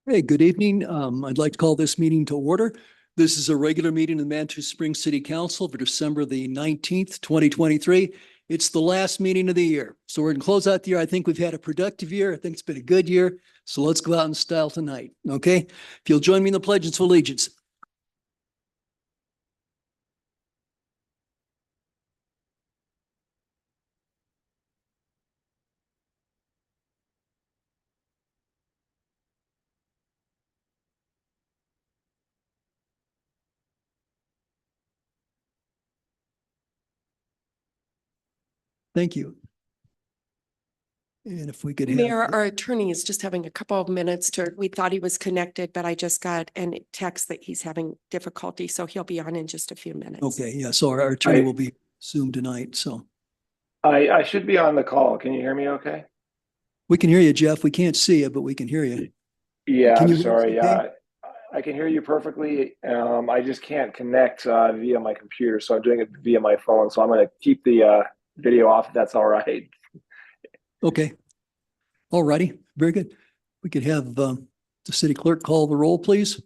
Hey, good evening. I'd like to call this meeting to order. This is a regular meeting of the Manitou Springs City Council for December the 19th, 2023. It's the last meeting of the year. So we're going to close out the year. I think we've had a productive year. I think it's been a good year. So let's go out in style tonight. Okay. If you'll join me in the Pledge of Allegiance. Thank you. And if we could have. Mayor, our attorney is just having a couple of minutes we thought he was connected, but I just got a text that he's having difficulty, so he'll be on in just a few minutes. Okay, yeah, so our attorney will be Zoom tonight, so. I should be on the call. Can you hear me okay? We can hear you, Jeff. We can't see you, but we can hear you. Yeah, Can I'm you hear us sorry. okay? Yeah, I can hear you perfectly. I just can't connect via my computer, so I'm doing it via my phone. So I'm going to keep the video off if that's all right. Okay. All righty, very good. We could have the city clerk call the roll, please.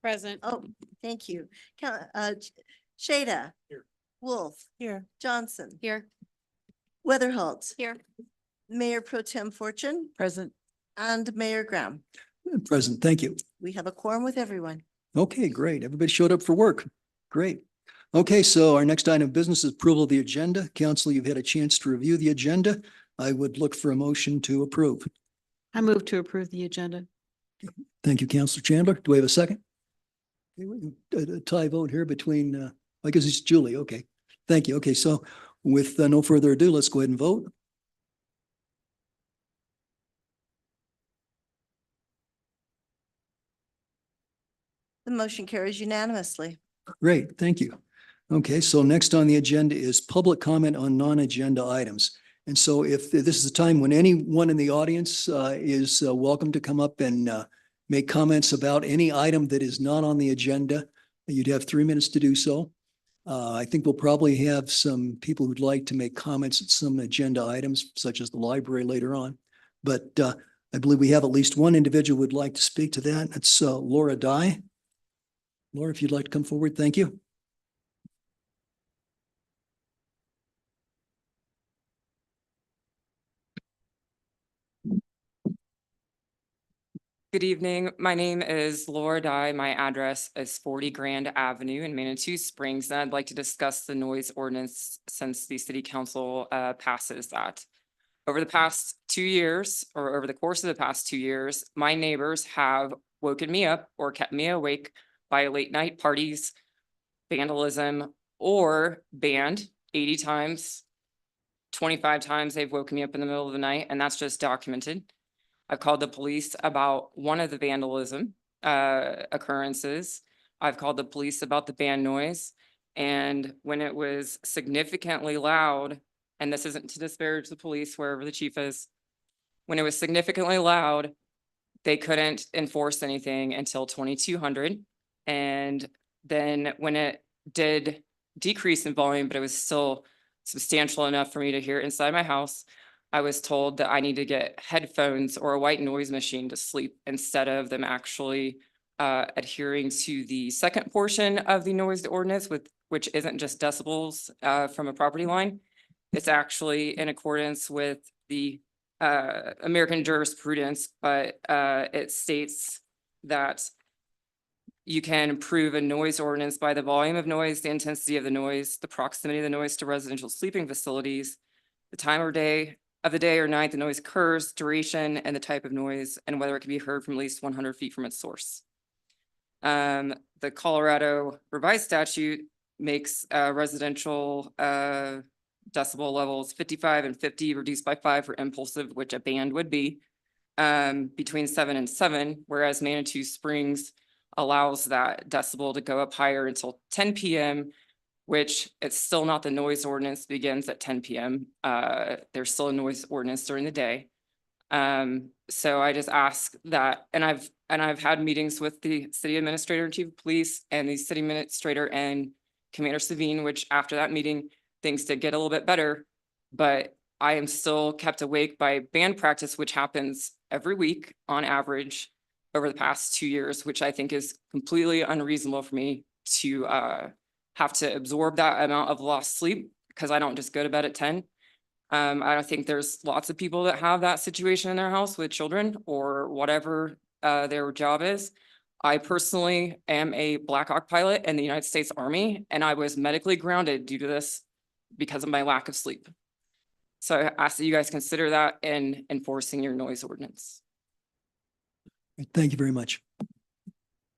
Present. Oh, thank you. Shada. Here. Wolf. Here. Johnson. Here. Weatherholt. Here. Mayor Pro Tem Fortune Present. and Mayor Graham. Present, thank you. We have a quorum with everyone. Okay, great. Everybody showed up for work. Great. Okay, so our next item of business is approval of the agenda. Council, you've had a chance to review the agenda. I would look for a motion to approve. I move to approve the agenda. Thank you, Councilor Chandler. Do we have a second? A tie vote here between, I guess it's Julie. Okay. Thank you. Okay, so with no further ado, let's go ahead and vote. The motion carries unanimously. Great, thank you. Okay, so next on the agenda is public comment on non-agenda items. And so if this is the time when anyone in the audience is welcome to come up and make comments about any item that is not on the agenda, you'd have 3 minutes to do so. I think we'll probably have some people who'd like to make comments at some agenda items, such as the library later on. But I believe we have at least one individual who would like to speak to that. It's Laura Dye. Laura, if you'd like to come forward, thank you. Good evening. My name is Laura Dye. My address is 40 Grand Avenue in Manitou Springs, and I'd like to discuss the noise ordinance since the city council passes that. Over the past 2 years, or over the course of the past 2 years, my neighbors have woken me up or kept me awake by late night parties, vandalism, or banned 80 times, 25 times they've woken me up in the middle of the night, and that's just documented. I've called the police about one of the vandalism occurrences. I've called the police about the band noise. And when it was significantly loud, and this isn't to disparage the police, wherever the chief is, when it was significantly loud, they couldn't enforce anything until 2200. And then when it did decrease in volume, but it was still substantial enough for me to hear it inside my house, I was told that I need to get headphones or a white noise machine to sleep instead of them actually adhering to the second portion of the noise ordinance, which isn't just decibels from a property line. It's actually in accordance with the American jurisprudence, but it states that you can improve a noise ordinance by the volume of noise, the intensity of the noise, the proximity of the noise to residential sleeping facilities, the time of the day or night the noise occurs, duration, and the type of noise, and whether it can be heard from at least 100 feet from its source. The Colorado revised statute makes residential decibel levels 55 and 50 reduced by 5 for impulsive, which a band would be, between 7 and 7, whereas Manitou Springs allows that decibel to go up higher until 10 p.m., which it's still not the noise ordinance begins at 10 p.m. There's still a noise ordinance during the day. So I just ask that, and I've had meetings with the city administrator and chief of police and the city administrator and Commander Savine, which after that meeting, things did get a little bit better, but I am still kept awake by band practice, which happens every week on average over the past 2 years, which I think is completely unreasonable for me to have to absorb that amount of lost sleep because I don't just go to bed at 10. I think there's lots of people that have that situation in their house with children or whatever their job is. I personally am a Black Hawk pilot in the United States Army, and I was medically grounded due to this because of my lack of sleep. So I ask that you guys consider that in enforcing your noise ordinance. Thank you very much.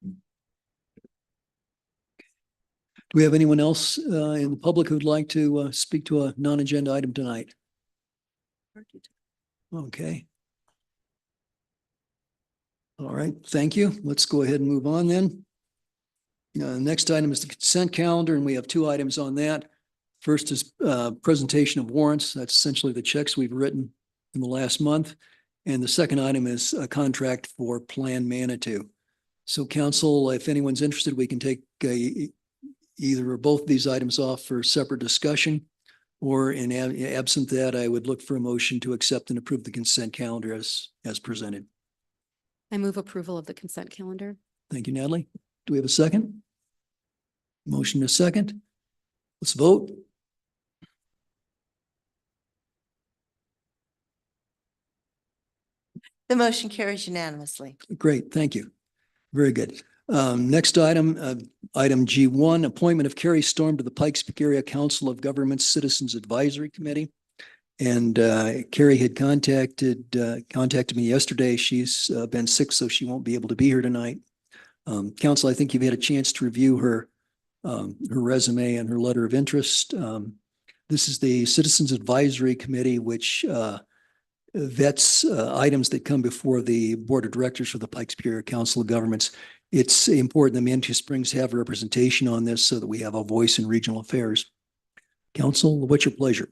Do we have anyone else in the public who'd like to speak to a non-agenda item tonight? Okay. All right, thank you. Let's go ahead and move on then. Next item is the consent calendar, and we have two items on that. First is presentation of warrants. That's essentially the checks we've written in the last month. And the second item is a contract for Plan Manitou. So council, if anyone's interested, we can take either or both of these items off for separate discussion. Or in absent that, I would look for a motion to accept and approve the consent calendar as presented. I move approval of the consent calendar. Thank you, Natalie. Do we have a second? Motion a second. Let's vote. The motion carries unanimously. Great, thank you. Very good. Next item, item G1, appointment of Carrie Storm to the Pikes Peak Area Council of Governments Citizens Advisory Committee. And Carrie had contacted me yesterday. She's been sick, so she won't be able to be here tonight. Council, I think you've had a chance to review her resume and her letter of interest. This is the Citizens Advisory Committee, which vets items that come before the Board of Directors for the Pikes Peak Area Council of Governments. It's important that Manitou Springs have representation on this so that we have a voice in regional affairs. Council, what's your pleasure?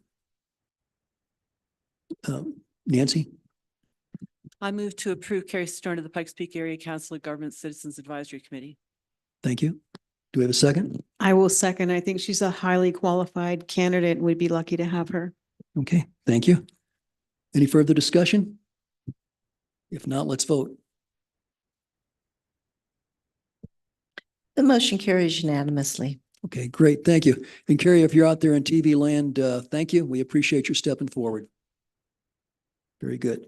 Nancy? I move to approve Carrie Storm to the Pikes Peak Area Council of Government Citizens Advisory Committee. Thank you. Do we have a second? I will second. I think she's a highly qualified candidate and we'd be lucky to have her. Okay, thank you. Any further discussion? If not, let's vote. The motion carries unanimously. Okay, great. Thank you. And Carrie, if you're out there in TV land, thank you. We appreciate your stepping forward. Very good.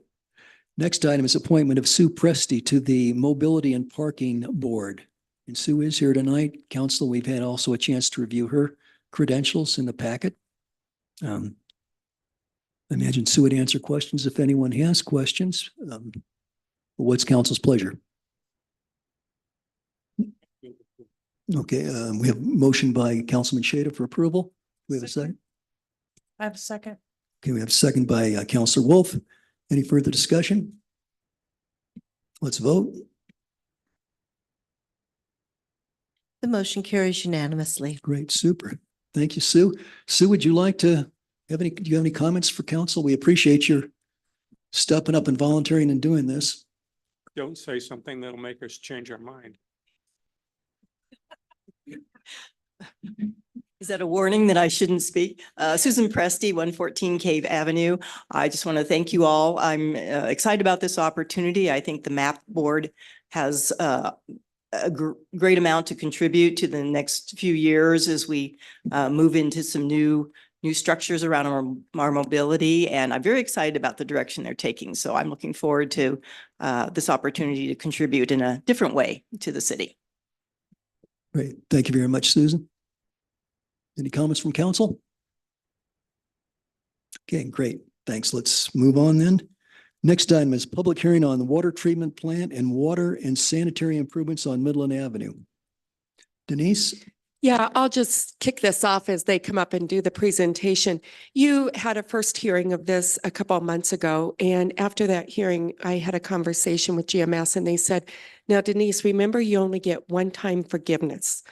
Next item is appointment of Sue Presti to the Mobility and Parking Board. And Sue is here tonight. Council, we've had also a chance to review her credentials in the packet. I imagine Sue would answer questions if anyone has questions. What's council's pleasure? Okay, we have motion by Councilman Shada for approval. We have a second. I have a second. Okay, we have a second by Councilor Wolf. Any further discussion? Let's vote. The motion carries unanimously. Great, super. Thank you, Sue. Sue, would you like to do you have any comments for council? We appreciate your stepping up and volunteering and doing this. Don't say something that'll make us change our mind. Is that a warning that I shouldn't speak? Susan Presti, 114 Cave Avenue. I just want to thank you all. I'm excited about this opportunity. I think the MAP board has a great amount to contribute to the next few years as we move into some new structures around our mobility. And I'm very excited about the direction they're taking. So I'm looking forward to this opportunity to contribute in a different way to the city. Great. Thank you very much, Susan. Any comments from council? Okay, great. Thanks. Let's move on then. Next item is public hearing on the water treatment plant and water and sanitary improvements on Midland Avenue. Denise? Yeah, I'll just kick this off as they come up and do the presentation. You had a first hearing of this a couple of months ago, and after that hearing, I had a conversation with GMS and they said, now Denise, remember you only get one-time forgiveness.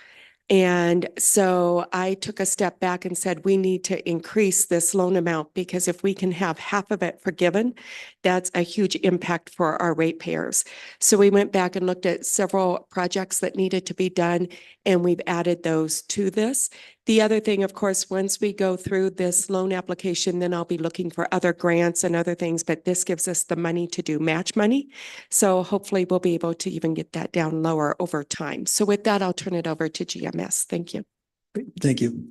And so I took a step back and said, we need to increase this loan amount because if we can have half of it forgiven, that's a huge impact for our ratepayers. So we went back and looked at several projects that needed to be done, and we've added those to this. The other thing, of course, once we go through this loan application, then I'll be looking for other grants and other things, but this gives us the money to do match money. So hopefully we'll be able to even get that down lower over time. So with that, I'll turn it over to GMS. Thank you. Thank you.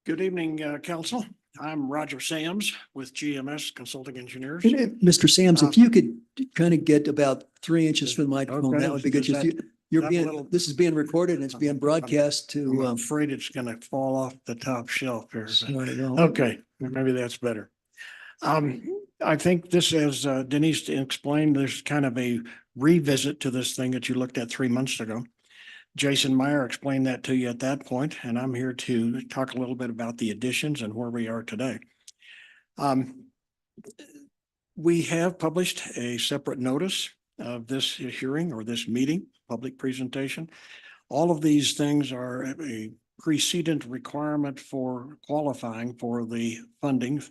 Good evening, council. I'm Roger Sams with GMS Consulting Engineers. Mr. Sams, if you could kind of get about 3 inches from the microphone, Okay, that would be good. is Just that- you're that being, little- this is being recorded and it's being broadcast I'm to, afraid it's gonna fall off the top shelf here. but- sorry, well, Okay, maybe that's better. I think this, as Denise explained, there's kind of a revisit to this thing that you looked at 3 months ago. Jason Meyer explained that to you at that point, and I'm here to talk a little bit about the additions and where we are today. We have published a separate notice of this hearing or this meeting, public presentation. All of these things are a precedent requirement for qualifying for the funding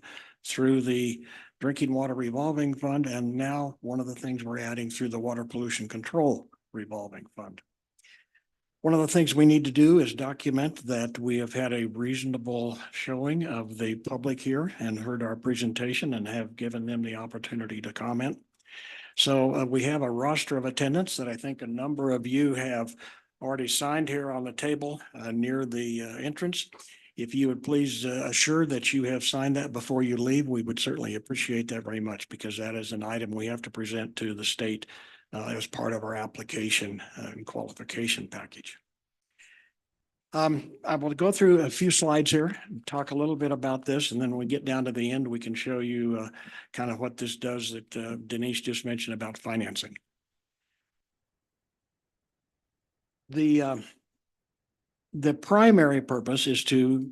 through the Drinking Water Revolving Fund, and now one of the things we're adding through the Water Pollution Control Revolving Fund. One of the things we need to do is document that we have had a reasonable showing of the public here and heard our presentation and have given them the opportunity to comment. So we have a roster of attendants that I think a number of you have already signed here on the table near the entrance. If you would please assure that you have signed that before you leave, we would certainly appreciate that very much, because that is an item we have to present to the state as part of our application and qualification package. I will go through a few slides here, talk a little bit about this, and then when we get down to the end, we can show you kind of what this does that Denise just mentioned about financing. The primary purpose is to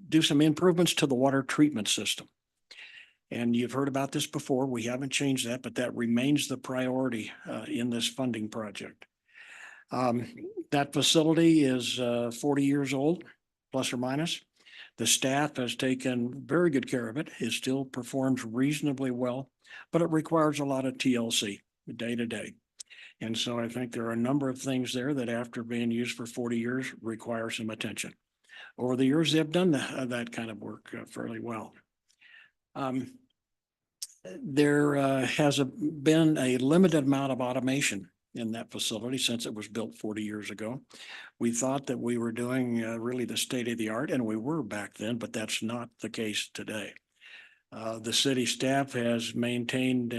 do some improvements to the water treatment system. And you've heard about this before. We haven't changed that, but that remains the priority in this funding project. That facility is 40 years old, plus or minus. The staff has taken very good care of it. It still performs reasonably well, but it requires a lot of TLC day to day. And so I think there are a number of things there that, after being used for 40 years, require some attention. Over the years, they've done that kind of work fairly well. There has been a limited amount of automation in that facility since it was built 40 years ago. We thought that we were doing really the state of the art, and we were back then, but that's not the case today. The city staff has maintained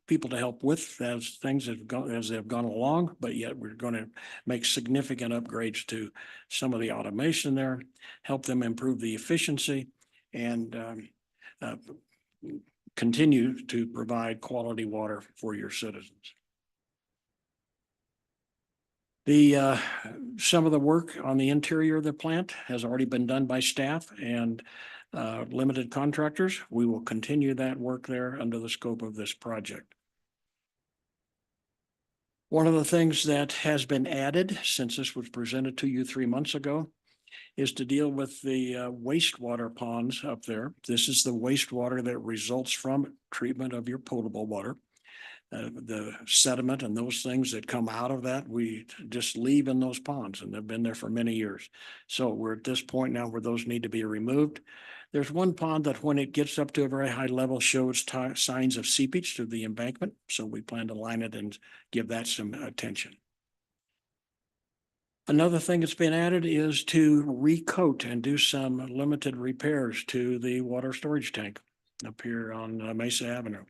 people to help with as things have gone, as they've gone along, but yet we're going to make significant upgrades to some of the automation there, help them improve the efficiency, and continue to provide quality water for your citizens. Some of the work on the interior of the plant has already been done by staff and limited contractors. We will continue that work there under the scope of this project. One of the things that has been added since this was presented to you 3 months ago is to deal with the wastewater ponds up there. This is the wastewater that results from treatment of your potable water. The sediment and those things that come out of that, we just leave in those ponds, and they've been there for many years. So we're at this point now where those need to be removed. There's one pond that, when it gets up to a very high level, shows signs of seepage to the embankment. So we plan to line it and give that some attention. Another thing that's been added is to recoat and do some limited repairs to the water storage tank up here on Mesa Avenue.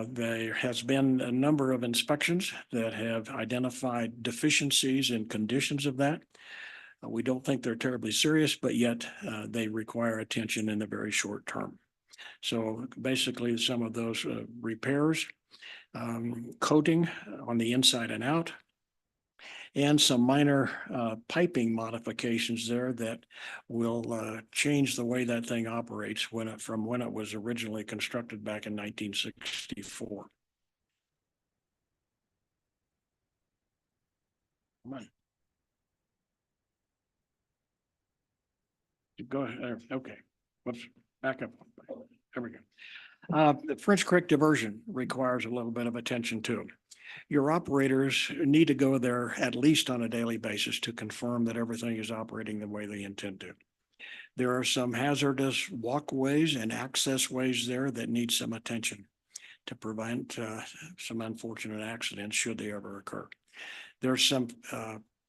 There has been a number of inspections that have identified deficiencies in conditions of that. We don't think they're terribly serious, but yet they require attention in the very short term. So basically, some of those repairs, coating on the inside and out, and some minor piping modifications there that will change the way that thing operates from when it was originally constructed back in 1964. Come on. Go ahead. Okay. Let's back up. There we go. The French Creek diversion requires a little bit of attention too. your operators need to go there at least on a daily basis to confirm that everything is operating the way they intend to. There are some hazardous walkways and access ways there that need some attention to prevent some unfortunate accidents should they ever occur. There's some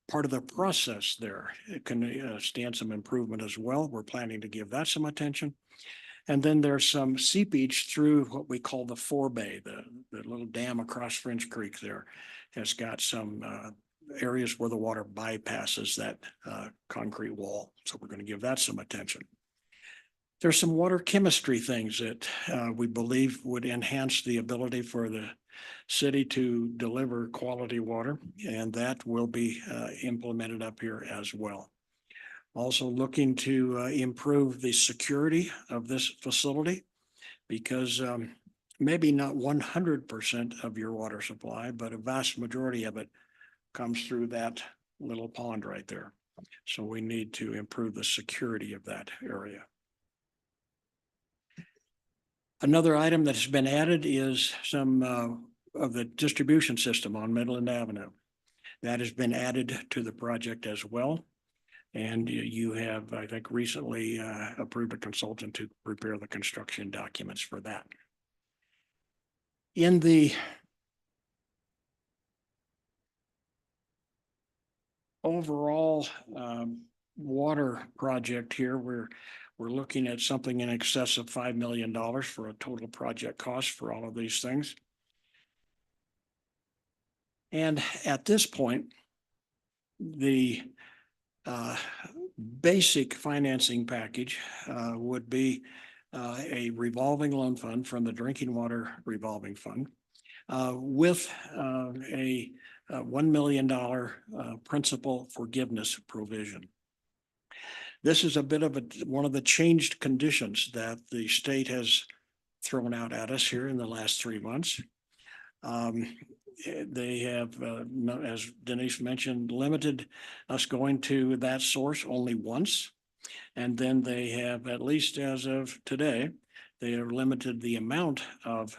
part of the process there. It can stand some improvement as well. We're planning to give that some attention. And then there's some seepage through what we call the forebay, the little dam across French Creek there has got some areas where the water bypasses that concrete wall. So we're going to give that some attention. There's some water chemistry things that we believe would enhance the ability for the city to deliver quality water, and that will be implemented up here as well. Also looking to improve the security of this facility because maybe not 100% of your water supply, but a vast majority of it comes through that little pond right there. So we need to improve the security of that area. Another item that's been added is some of the distribution system on Midland Avenue. That has been added to the project as well. And you have, I think, recently approved a consultant to prepare the construction documents for that. In the overall water project here, we're looking at something in excess of $5 million for a total project cost for all of these things. And at this point, the basic financing package would be a revolving loan fund from the Drinking Water Revolving Fund with a $1 million principal forgiveness provision. This is a bit of one of the changed conditions that the state has thrown out at us here in the last 3 months. They have, as Denise mentioned, limited us going to that source only once. And then they have, at least as of today, they have limited the amount of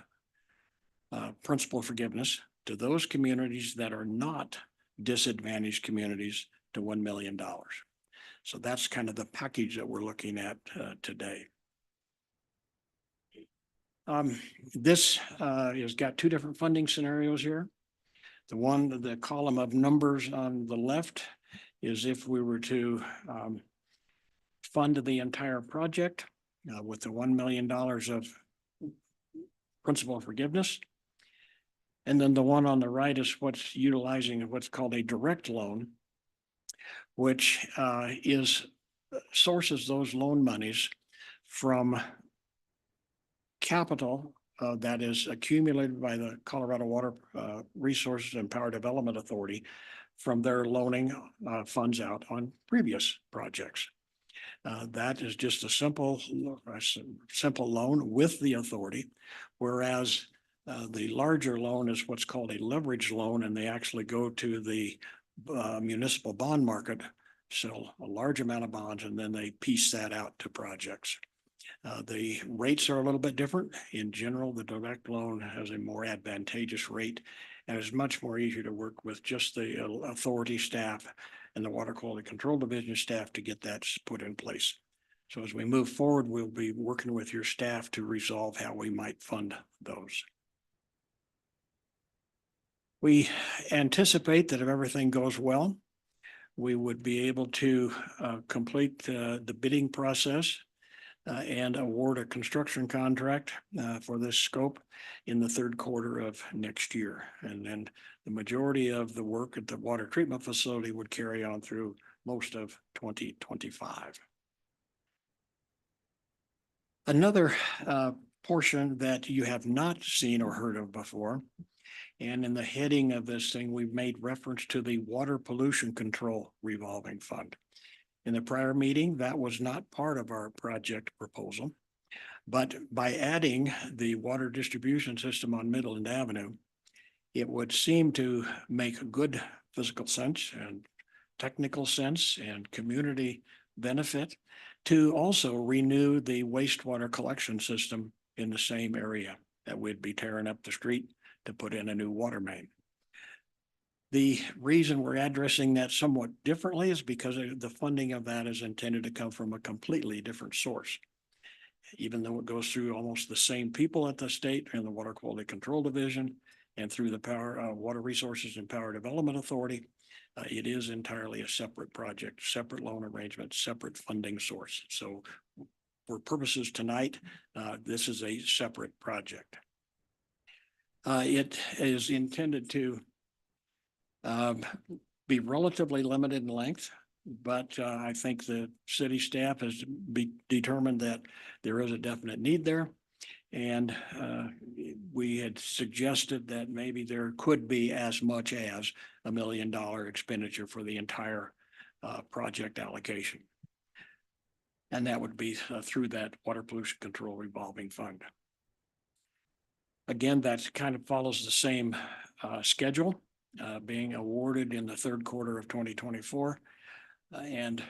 principal forgiveness to those communities that are not disadvantaged communities to $1 million. So that's kind of the package that we're looking at today. This has got two different funding scenarios here. The column of numbers on the left is if we were to fund the entire project with the $1 million of principal forgiveness. And then the one on the right is what's utilizing what's called a direct loan, which sources those loan monies from capital that is accumulated by the Colorado Water Resources and Power Development Authority from their loaning funds out on previous projects. That is just a simple loan with the authority, whereas the larger loan is what's called a leverage loan, and they actually go to the municipal bond market, sell a large amount of bonds, and then they piece that out to projects. The rates are a little bit different. In general, the direct loan has a more advantageous rate and is much more easier to work with just the authority staff and the Water Quality Control Division staff to get that put in place. So as we move forward, we'll be working with your staff to resolve how we might fund those. We anticipate that if everything goes well, we would be able to complete the bidding process and award a construction contract for this scope in the third quarter of next year. And then the majority of the work at the water treatment facility would carry on through most of 2025. Another portion that you have not seen or heard of before, and in the heading of this thing, we've made reference to the Water Pollution Control Revolving Fund. In the prior meeting, that was not part of our project proposal, but by adding the water distribution system on Midland Avenue, it would seem to make good physical sense and technical sense and community benefit to also renew the wastewater collection system in the same area that we'd be tearing up the street to put in a new water main. The reason we're addressing that somewhat differently is because the funding of that is intended to come from a completely different source. Even though it goes through almost the same people at the state and the Water Quality Control Division and through the Water Resources and Power Development Authority, it is entirely a separate project, separate loan arrangement, separate funding source. So for purposes tonight, this is a separate project. It is intended to be relatively limited in length, but I think the city staff has determined that there is a definite need there. And we had suggested that maybe there could be as much as $1 million expenditure for the entire project allocation. And that would be through that Water Pollution Control Revolving Fund. Again, that kind of follows the same schedule, being awarded in the third quarter of 2024 and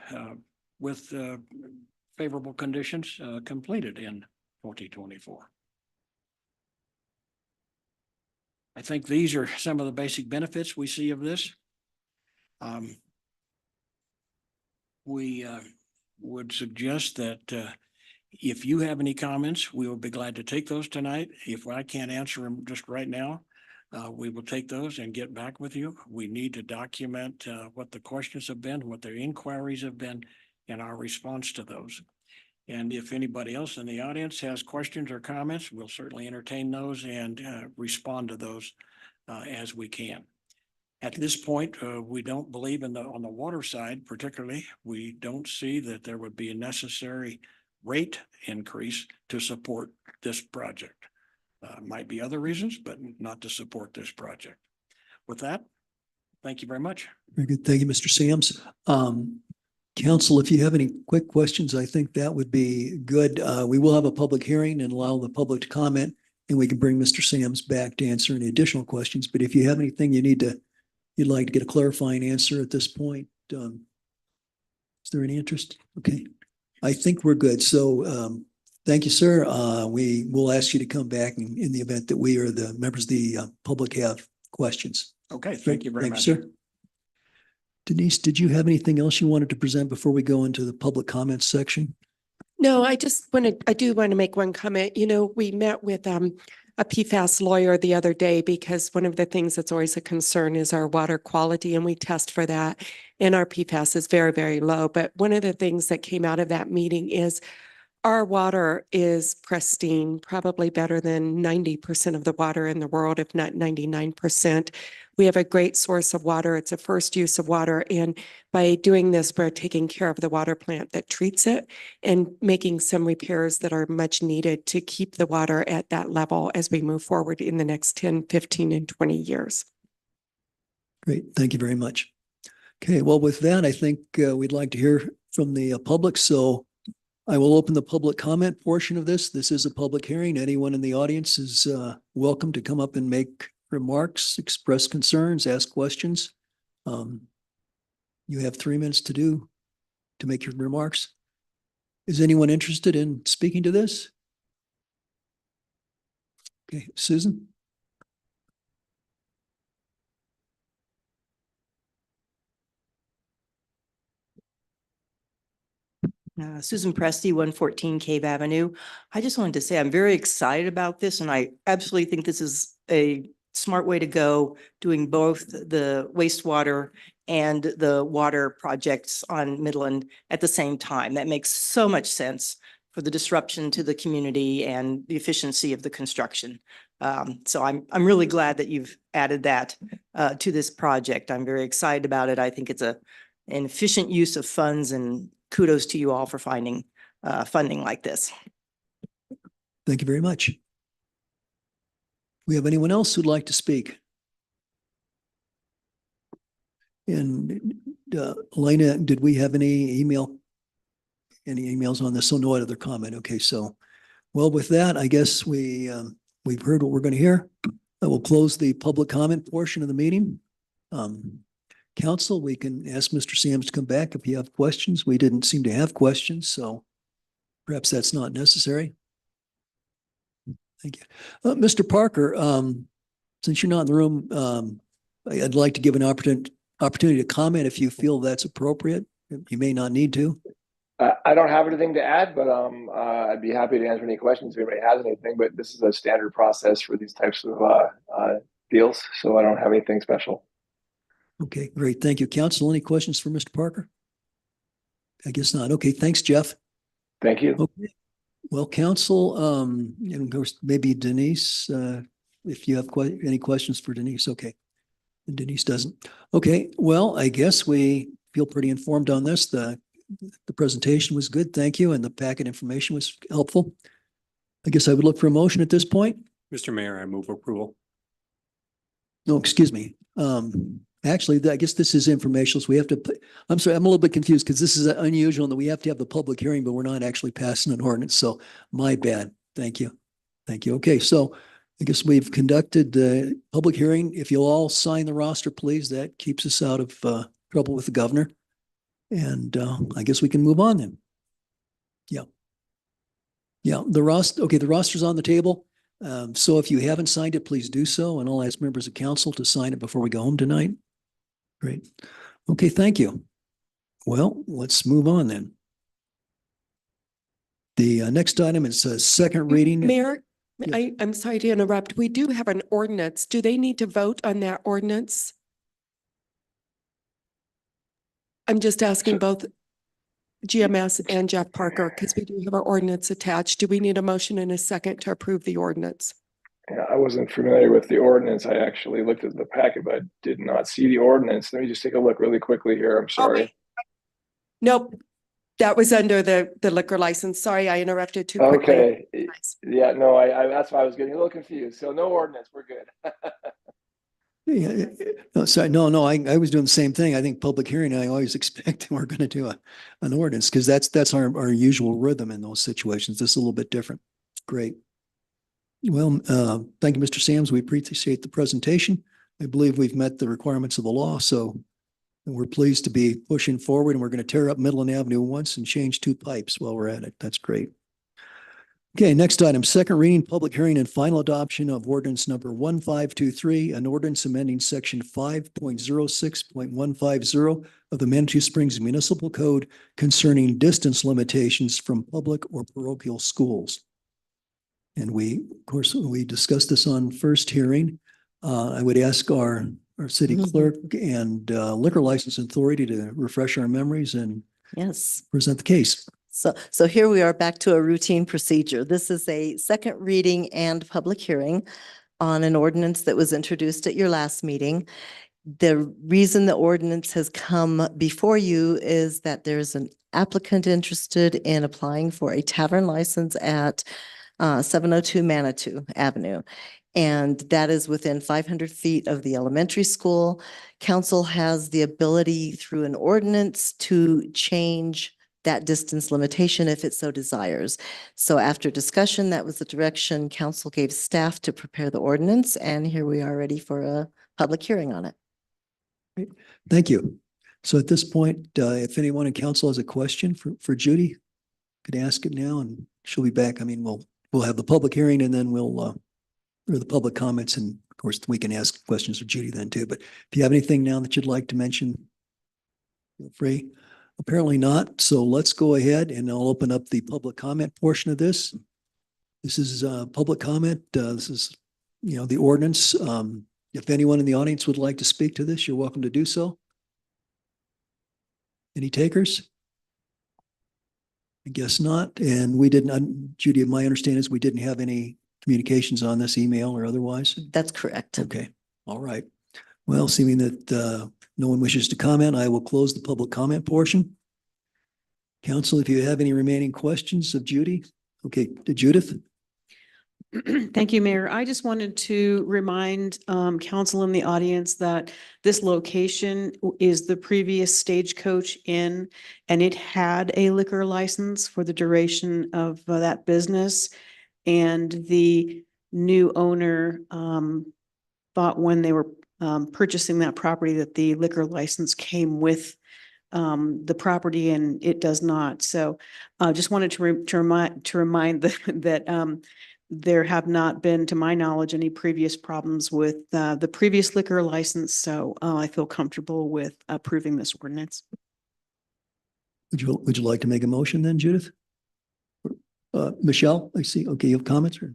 with favorable conditions completed in 2024. I think these are some of the basic benefits we see of this. We would suggest that if you have any comments, we will be glad to take those tonight. If I can't answer them just right now, we will take those and get back with you. We need to document what the questions have been, what their inquiries have been, and our response to those. And if anybody else in the audience has questions or comments, we'll certainly entertain those and respond to those as we can. At this point, we don't believe on the water side, particularly, we don't see that there would be a necessary rate increase to support this project. Might be other reasons, but not to support this project. With that, thank you very much. Very good. Thank you, Mr. Sams. Council, if you have any quick questions, I think that would be good. We will have a public hearing and allow the public to comment, and we can bring Mr. Sams back to answer any additional questions. But if you have anything you'd like to get a clarifying answer at this point, is there any interest? Okay, I think we're good. So thank you, sir. We will ask you to come back in the event that we or the members of the public have questions. Okay, thank you very much. Thank you, sir. Denise, did you have anything else you wanted to present before we go into the public comments section? No, I do want to make one comment. You know, we met with a PFAS lawyer the other day because one of the things that's always a concern is our water quality, and we test for that. And our PFAS is very, very low. But one of the things that came out of that meeting is our water is pristine, probably better than 90% of the water in the world, if not 99%. We have a great source of water. It's a first use of water. And by doing this, we're taking care of the water plant that treats it and making some repairs that are much needed to keep the water at that level as we move forward in the next 10, 15, and 20 years. Great. Thank you very much. Okay. Well, with that, I think we'd like to hear from the public. So I will open the public comment portion of this. This is a public hearing. Anyone in the audience is welcome to come up and make remarks, express concerns, ask questions. You have 3 minutes to make your remarks. Is anyone interested in speaking to this? Okay, Susan? Susan Presti, 114 Cave Avenue. I just wanted to say I'm very excited about this, and I absolutely think this is a smart way to go, doing both the wastewater and the water projects on Midland at the same time. That makes so much sense for the disruption to the community and the efficiency of the construction. So I'm really glad that you've added that to this project. I'm very excited about it. I think it's an efficient use of funds, and kudos to you all for finding funding like this. Thank you very much. We have anyone else who'd like to speak? And Elena, did we have any emails on this? So no other comment. Okay, so, well, with that, I guess we've heard what we're going to hear. I will close the public comment portion of the meeting. Council, we can ask Mr. Sams to come back if you have questions. We didn't seem to have questions, so perhaps that's not necessary. Thank you. Mr. Parker, since you're not in the room, I'd like to give an opportunity to comment if you feel that's appropriate. You may not need to. I don't have anything to add, but I'd be happy to answer any questions if anybody has anything. But this is a standard process for these types of deals, so I don't have anything special. Okay, great. Thank you. Council, any questions for Mr. Parker? I guess not. Okay, thanks, Jeff. Thank you. Okay. Well, council, and of course, maybe Denise, if you have any questions for Denise, okay. Denise doesn't. Okay, well, I guess we feel pretty informed on this. The presentation was good, thank you, and the packet information was helpful. I guess I would look for a motion at this point. Mr. Mayor, I move approval. No, excuse me. Actually, I guess this is informational, so we have to, I'm sorry, I'm a little bit confused because this is unusual that we have to have the public hearing, but we're not actually passing an ordinance, so my bad. Thank you. Thank you. Okay, so I guess we've conducted the public hearing. If you'll all sign the roster, please, that keeps us out of trouble with the governor. And I guess we can move on then. Yeah. Yeah, the roster's on the table. So if you haven't signed it, please do so. And I'll ask members of council to sign it before we go home tonight. Great. Okay, thank you. Well, let's move on then. The next item is a second reading. Mayor, Yes. I'm sorry to interrupt. We do have an ordinance. Do they need to vote on that ordinance? I'm just asking both GMS and Jeff Parker, because we do have our ordinance attached. Do we need a motion and a second to approve the ordinance? Yeah, I wasn't familiar with the ordinance. I actually looked at the packet, but did not see the ordinance. Let me just take a look really quickly here. I'm sorry. Nope, that was under the liquor license. Sorry, I interrupted too quickly. Okay. Yeah, no, I that's why I was getting a little confused. So no ordinance, we're good. Yeah, no, sorry, no, I was doing the same thing. I think public hearing, I always expect we're going to do an ordinance because that's our usual rhythm in those situations. This is a little bit different. Great. Well, thank you, Mr. Sams. We appreciate the presentation. I believe we've met the requirements of the law, so we're pleased to be pushing forward, and we're going to tear up Midland Avenue once and change 2 pipes while we're at it. That's great. Okay, next item, second reading, public hearing and final adoption of ordinance number 1523, an ordinance amending section 5.06.150 of the Manitou Springs Municipal Code concerning distance limitations from public or parochial schools. And we, of course, we discussed this on first hearing. I would ask our city clerk and liquor license authority to refresh our memories and Yes. present the case. So here we are back to a routine procedure. This is a second reading and public hearing on an ordinance that was introduced at your last meeting. The reason the ordinance has come before you is that there's an applicant interested in applying for a tavern license at 702 Manitou Avenue. And that is within 500 feet of the elementary school. Council has the ability through an ordinance to change that distance limitation if it so desires. So after discussion, that was the direction council gave staff to prepare the ordinance, and here we are ready for a public hearing on it. Thank you. So at this point, if anyone in council has a question for Judy, could ask it now and she'll be back. I mean, we'll have the public hearing and then or the public comments, and of course we can ask questions of Judy then too. But if you have anything now that you'd like to mention, feel free. Apparently not. So let's go ahead and I'll open up the public comment portion of this. This is public comment. This is, the ordinance. If anyone in the audience would like to speak to this, you're welcome to do so. Any takers? I guess not. And we didn't, Judy, my understanding is we didn't have any communications on this, email or otherwise. That's correct. Okay. All right. Well, seeing that no one wishes to comment, I will close the public comment portion. Council, if you have any remaining questions of Judy. Okay, to Judith. Thank you, Mayor. I just wanted to remind council in the audience that this location is the previous Stagecoach Inn, and it had a liquor license for the duration of that business. And the new owner thought when they were purchasing that property that the liquor license came with the property, and it does not. So just wanted to remind that there have not been, to my knowledge, any previous problems with the previous liquor license. So I feel comfortable with approving this ordinance. Would you like to make a motion then, Judith? Michelle, I see. Okay, you have comments? Or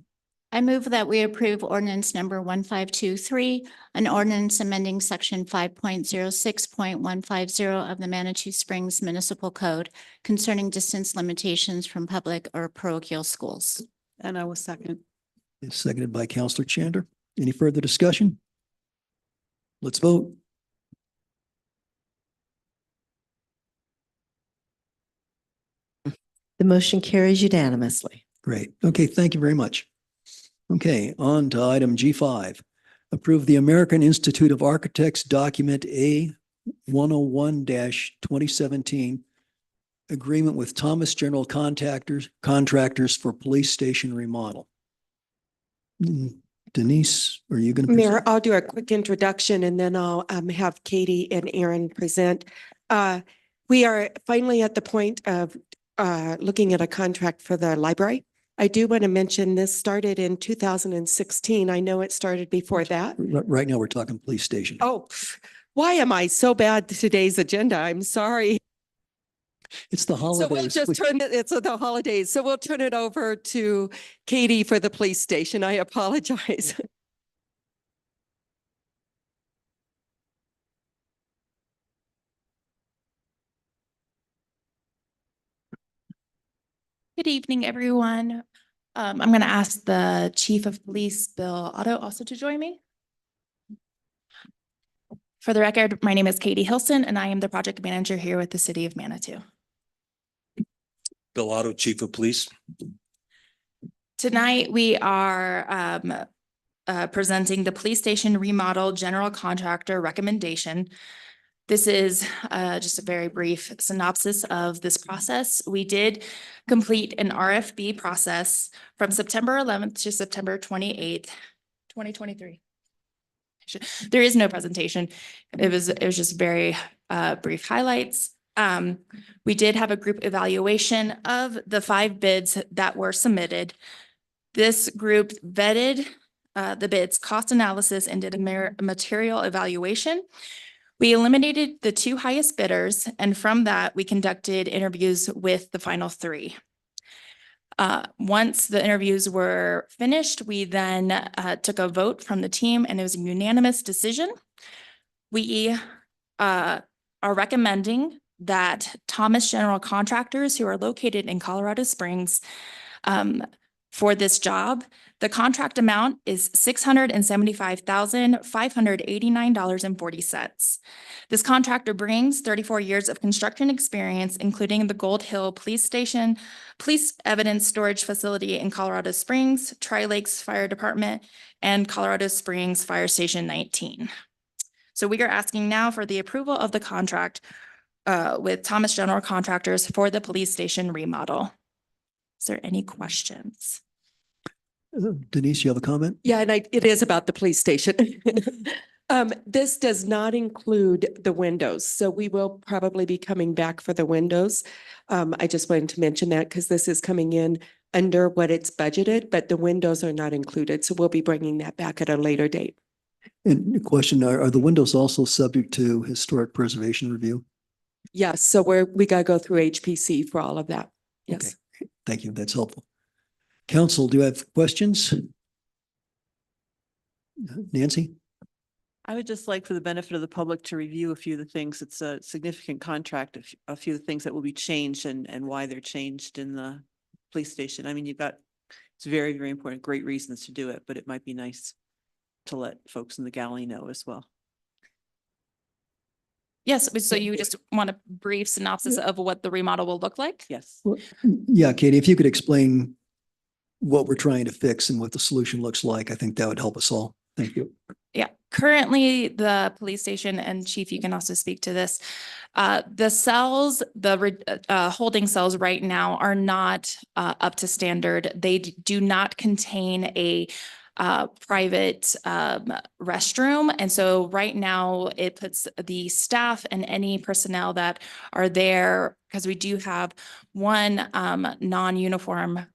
I move that we approve ordinance number 1523, an ordinance amending section 5.06.150 of the Manitou Springs Municipal Code concerning distance limitations from public or parochial schools. And I will second. It's seconded by Counselor Chandler. Any further discussion? Let's vote. The motion carries unanimously. Great. Okay, thank you very much. Okay, on to item G5. Approve the American Institute of Architects document A-101-2017 agreement with Thomas General Contractors for police station remodel. Denise, are you going to? Mayor, I'll do a quick introduction and then I'll have Katie and Aaron present. We are finally at the point of looking at a contract for the library. I do want to mention this started in 2016. I know it started before that. Right now, we're talking police station. Oh, why am I so bad to today's agenda? I'm sorry. It's the So we'll holidays. just turn it, it's the holidays. So we'll turn it over to Katie for the police station. I apologize. Good evening, everyone. I'm going to ask the Chief of Police, Bill Otto, also to join me. For the record, my name is Katie Hilson, and I am the project manager here with the City of Manitou. Bill Otto, Chief of Police. Tonight, we are presenting the police station remodel general contractor recommendation. This is just a very brief synopsis of this process. We did complete an RFB process from September 11th to September 28th, 2023. There is no presentation. It was just very brief highlights. We did have a group evaluation of the 5 bids that were submitted. This group vetted the bids, cost analysis, and did a material evaluation. We eliminated the 2 highest bidders, and from that, we conducted interviews with the final 3. Once the interviews were finished, we then took a vote from the team, and it was a unanimous decision. We are recommending that Thomas General Contractors, who are located in Colorado Springs, for this job, the contract amount is $675,589.40. This contractor brings 34 years of construction experience, including the Gold Hill Police Station, Police Evidence Storage Facility in Colorado Springs, Tri-Lakes Fire Department, and Colorado Springs Fire Station 19. So we are asking now for the approval of the contract with Thomas General Contractors for the police station remodel. Is there any questions? Denise, you have a comment? Yeah, and it is about the police station. This does not include the windows, so we will probably be coming back for the windows. I just wanted to mention that because this is coming in under what it's budgeted, but the windows are not included, so we'll be bringing that back at a later date. And the question, are the windows also subject to historic preservation review? Yes, so we gotta go through HPC for all of that. Yes. Okay. Thank you. That's helpful. Council, do you have questions? Nancy? I would just like for the benefit of the public to review a few of the things. It's a significant contract, a few of the things that will be changed and why they're changed in the police station. I mean, it's very, very important, great reasons to do it, but it might be nice to let folks in the galley know as well. Yes, so you just want a brief synopsis of what the remodel will look like? Yes. Yeah, Katie, if you could explain what we're trying to fix and what the solution looks like, I think that would help us all. Thank you. Yeah, currently the police station, and Chief, you can also speak to this. The cells, the holding cells right now are not up to standard. They do not contain a private restroom. And so right now it puts the staff and any personnel that are there, because we do have one non-uniform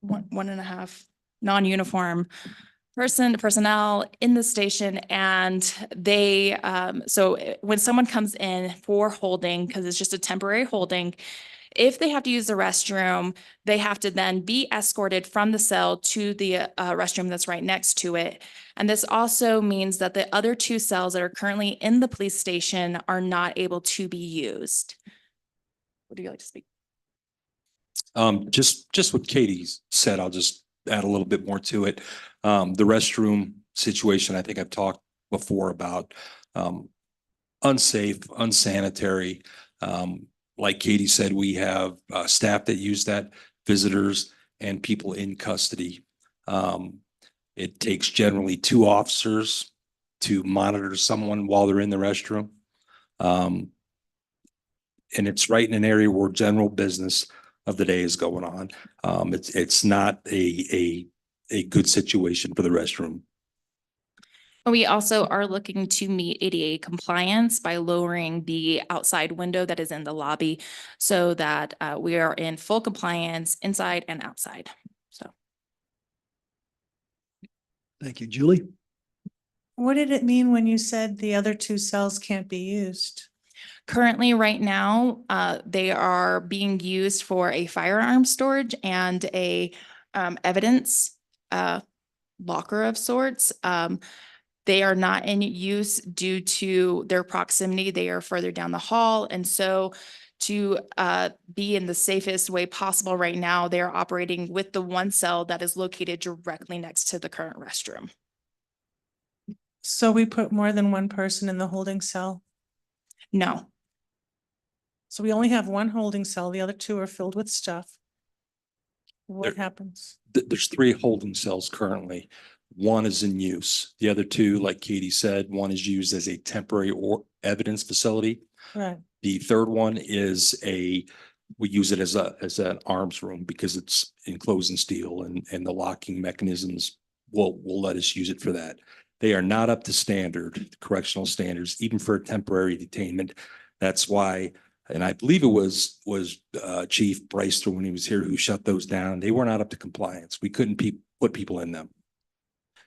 one and a half non-uniform personnel in the station, and they, when someone comes in for holding, because it's just a temporary holding, if they have to use the restroom, they have to then be escorted from the cell to the restroom that's right next to it. And this also means that the other two cells that are currently in the police station are not able to be used. Would you like to speak? Just what Katie's said, I'll just add a little bit more to it. The restroom situation, I think I've talked before about, unsafe, unsanitary. Like Katie said, we have staff that use that, visitors and people in custody. It takes generally 2 officers to monitor someone while they're in the restroom. And it's right in an area where general business of the day is going on. It's not a good situation for the restroom. We also are looking to meet ADA compliance by lowering the outside window that is in the lobby so that we are in full compliance inside and outside. So. Thank you. Julie? What did it mean when you said the other 2 cells can't be used? Currently, right now, they are being used for a firearm storage and a evidence locker of sorts. They are not in use due to their proximity. They are further down the hall. And so to be in the safest way possible right now, they're operating with the 1 cell that is located directly next to the current restroom. So we put more than 1 person in the holding cell? No. So we only have 1 holding cell. The other 2 are filled with stuff. What happens? There's 3 holding cells currently. 1 is in use. The other 2, like Katie said, 1 is used as a temporary or evidence facility. Right. The 3rd one is we use it as an arms room because it's enclosed in steel and the locking mechanisms will let us use it for that. They are not up to standard, correctional standards, even for a temporary detainment. That's why, and I believe it was Chief Bryster when he was here who shut those down. They were not up to compliance. We couldn't put people in them.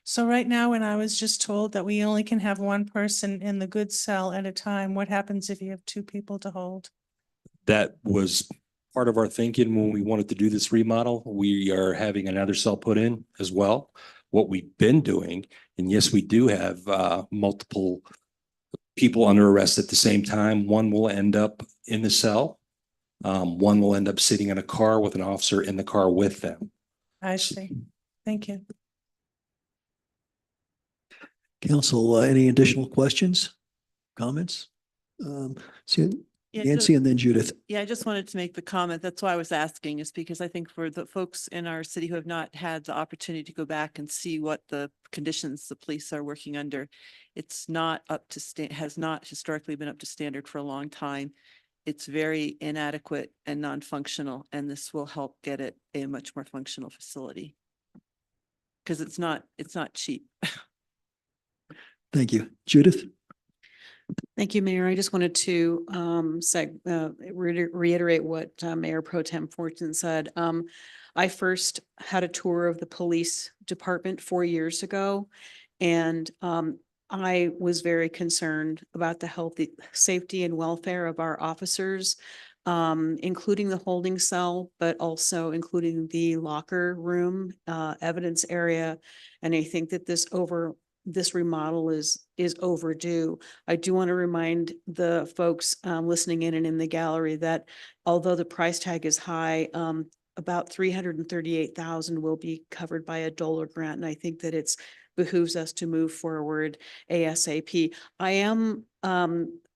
So right now, when I was just told that we only can have 1 person in the good cell at a time, what happens if you have 2 people to hold? That was part of our thinking when we wanted to do this remodel. We are having another cell put in as well. What we've been doing, and yes, we do have multiple people under arrest at the same time. 1 will end up in the cell. 1 will end up sitting in a car with an officer in the car with them. I see. Thank you. Council, any additional questions, comments? Yeah, Nancy and then Judith. Yeah, I just wanted to make the comment. That's why I was asking, is because I think for the folks in our city who have not had the opportunity to go back and see what the conditions the police are working under, it's not up to has not historically been up to standard for a long time. It's very inadequate and non-functional, and this will help get it a much more functional facility. Because it's not cheap. Thank you. Judith? Thank you, Mayor. I just wanted to reiterate what Mayor Pro Tem Fortune said. I first had a tour of the police department 4 years ago, and I was very concerned about the safety and welfare of our officers, including the holding cell, but also including the locker room, evidence area. And I think that this remodel is overdue. I do want to remind the folks listening in and in the gallery that although the price tag is high, about $338,000 will be covered by a DOLR grant. And I think that it's behooves us to move forward ASAP. I am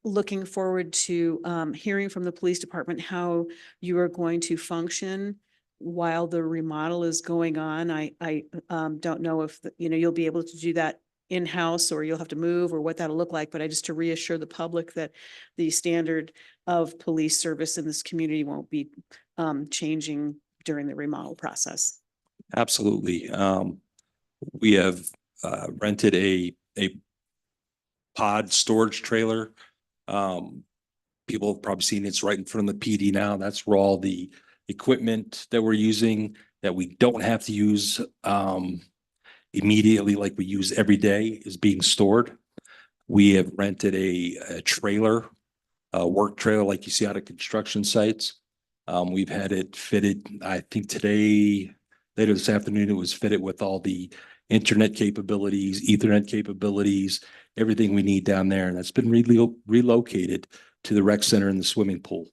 looking forward to hearing from the police department how you are going to function while the remodel is going on. I don't know if you'll be able to do that in-house or you'll have to move or what that'll look like, but just to reassure the public that the standard of police service in this community won't be changing during the remodel process. Absolutely. We have rented a pod storage trailer. People have probably seen it's right in front of the PD now. That's where all the equipment that we're using that we don't have to use immediately like we use every day is being stored. We have rented a trailer, a work trailer like you see out of construction sites. We've had it fitted, I think today, later this afternoon, it was fitted with all the internet capabilities, Ethernet capabilities, everything we need down there. And that's been relocated to the rec center and the swimming pool.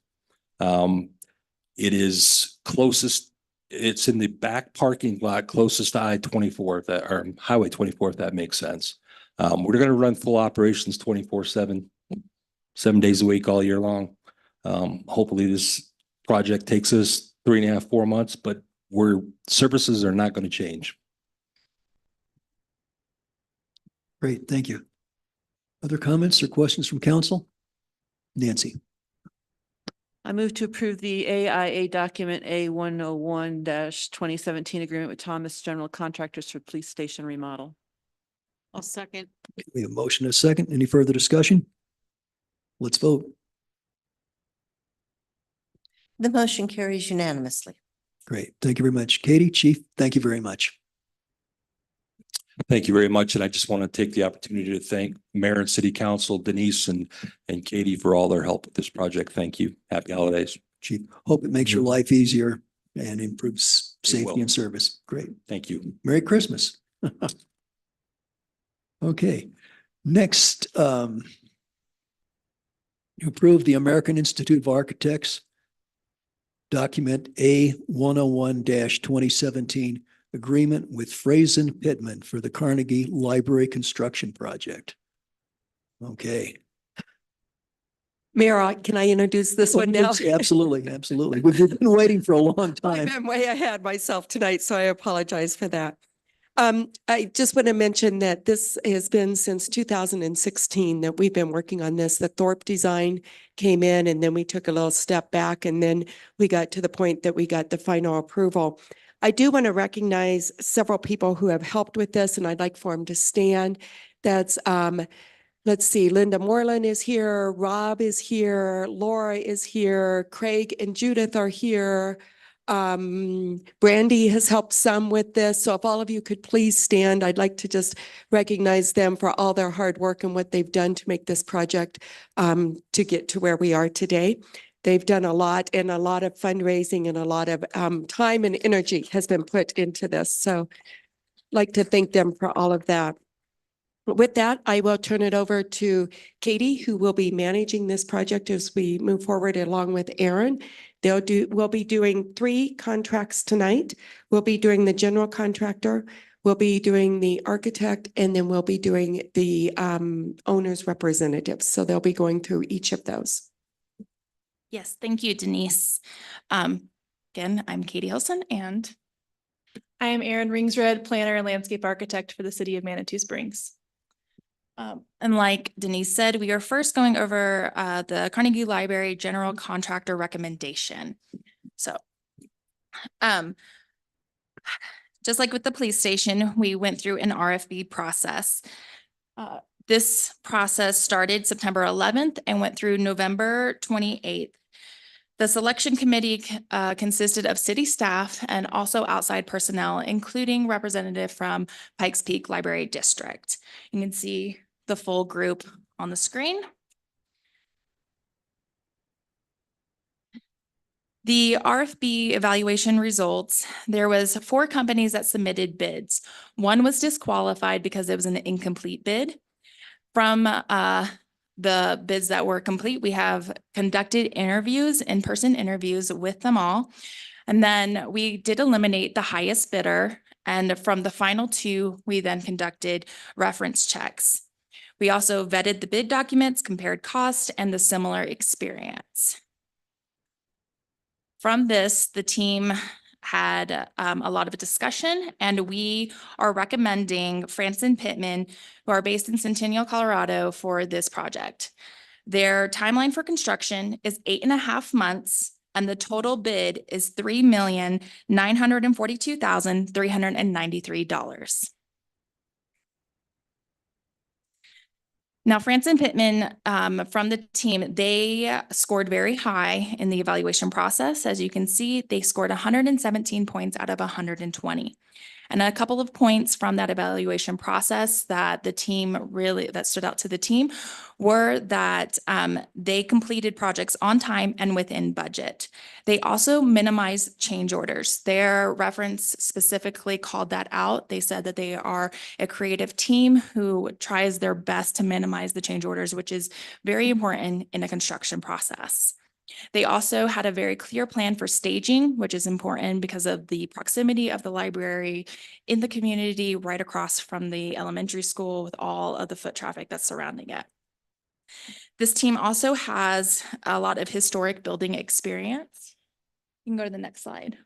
It is closest, it's in the back parking lot closest to I-24, or Highway 24, if that makes sense. We're going to run full operations 24/7, 7 days a week, all year long. Hopefully this project takes us 3.5, 4 months, but services are not going to change. Great, thank you. Other comments or questions from council? Nancy? I move to approve the AIA document A101-2017 agreement with Thomas General Contractors for Police Station remodel. I'll second. We have a motion and a second. Any further discussion? Let's vote. The motion carries unanimously. Great. Thank you very much. Katie, Chief, thank you very much. Thank you very much. And I just want to take the opportunity to thank Mayor and City Council, Denise and Katie for all their help with this project. Thank you. Happy holidays. Chief, hope it makes your life easier and improves It safety will. and service. Great. Thank you. Merry Christmas. Okay, next, you approve the American Institute of Architects document A101-2017 agreement with Frazen Pittman for the Carnegie Library Construction Project. Okay. Mayor, can I introduce this one now? Absolutely, absolutely. We've been waiting for a long I've time. been way ahead myself tonight, so I apologize for that. I just want to mention that this has been since 2016 that we've been working on this. The Thorpe design came in and then we took a little step back and then we got to the point that we got the final approval. I do want to recognize several people who have helped with this and I'd like for them to stand. That's, let's see, Linda Moreland is here, Rob is here, Laura is here, Craig and Judith are here. Brandy has helped some with this. So if all of you could please stand, I'd like to just recognize them for all their hard work and what they've done to make this project to get to where we are today. They've done a lot and a lot of fundraising and a lot of time and energy has been put into this. So I'd like to thank them for all of that. With that, I will turn it over to Katie, who will be managing this project as we move forward along with Aaron. We'll be doing 3 contracts tonight. We'll be doing the general contractor, we'll be doing the architect, and then we'll be doing the owner's representatives. So they'll be going through each of those. Yes, thank you, Denise. Again, I'm Katie Hilson and I am Erin Ringsred, planner and landscape architect for the city of Manitou Springs. And like Denise said, we are first going over the Carnegie Library General Contractor Recommendation. So, just like with the police station, we went through an RFP process. This process started September 11th and went through November 28th. The selection committee consisted of city staff and also outside personnel, including representative from Pikes Peak Library District. You can see the full group on the screen. The RFP evaluation results, there was 4 companies that submitted bids. 1 was disqualified because it was an incomplete bid. From the bids that were complete, we have conducted interviews, in-person interviews with them all. And then we did eliminate the highest bidder. And from the final 2, we then conducted reference checks. We also vetted the bid documents, compared cost, and the similar experience. From this, the team had a lot of discussion, and we are recommending Frazen Pittman, who are based in Centennial, Colorado, for this project. Their timeline for construction is 8.5 months, and the total bid is $3,942,393. Now, Franson Pittman, from the team, they scored very high in the evaluation process. As you can see, they scored 117 points out of 120. And a couple of points from that evaluation process that that stood out to the team were that they completed projects on time and within budget. They also minimized change orders. Their reference specifically called that out. They said that they are a creative team who tries their best to minimize the change orders, which is very important in a construction process. They also had a very clear plan for staging, which is important because of the proximity of the library in the community right across from the elementary school with all of the foot traffic that's surrounding it. This team also has a lot of historic building experience. You can go to the next slide.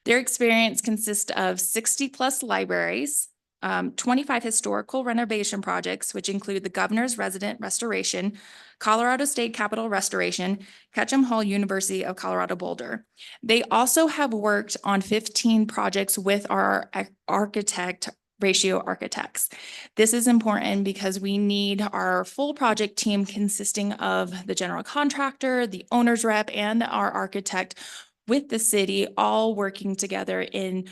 Their experience consists of 60+ libraries, 25 historical renovation projects, which include the Governor's Resident Restoration, Colorado State Capitol Restoration, Ketchum Hall University of Colorado Boulder. They also have worked on 15 projects with our architect, Ratio Architects. This is important because we need our full project team consisting of the general contractor, the owner's rep, and our architect with the city all working together in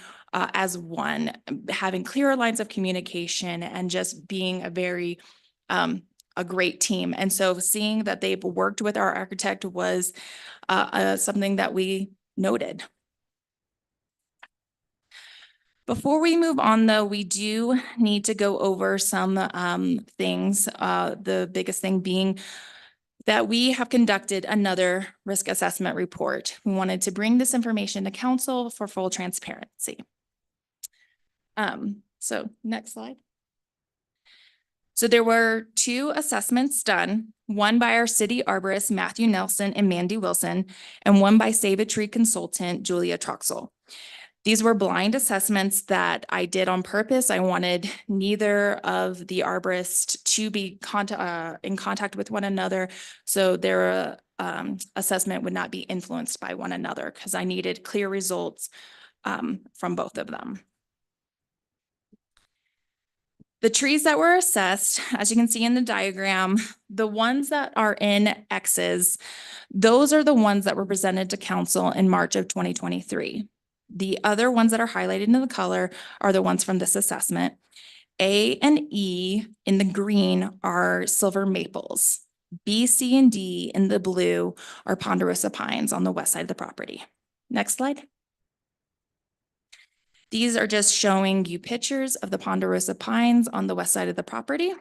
as one, having clearer lines of communication and just being a great team. And so seeing that they've worked with our architect was something that we noted. Before we move on, though, we do need to go over some things. The biggest thing being that we have conducted another risk assessment report. We wanted to bring this information to council for full transparency. So next slide. So there were 2 assessments done, one by our city arborist, Matthew Nelson and Mandy Wilson, and one by Save a Tree consultant, Julia Troxel. These were blind assessments that I did on purpose. I wanted neither of the arborists to be in contact with one another, so their assessment would not be influenced by one another because I needed clear results from both of them. The trees that were assessed, as you can see in the diagram, the ones that are in X's, those are the ones that were presented to council in March of 2023. The other ones that are highlighted in the color are the ones from this assessment. A and E in the green are silver maples. B, C, and D in the blue are ponderosa pines on the west side of the property. Next slide. These are just showing you pictures of the ponderosa pines on the west side of the property.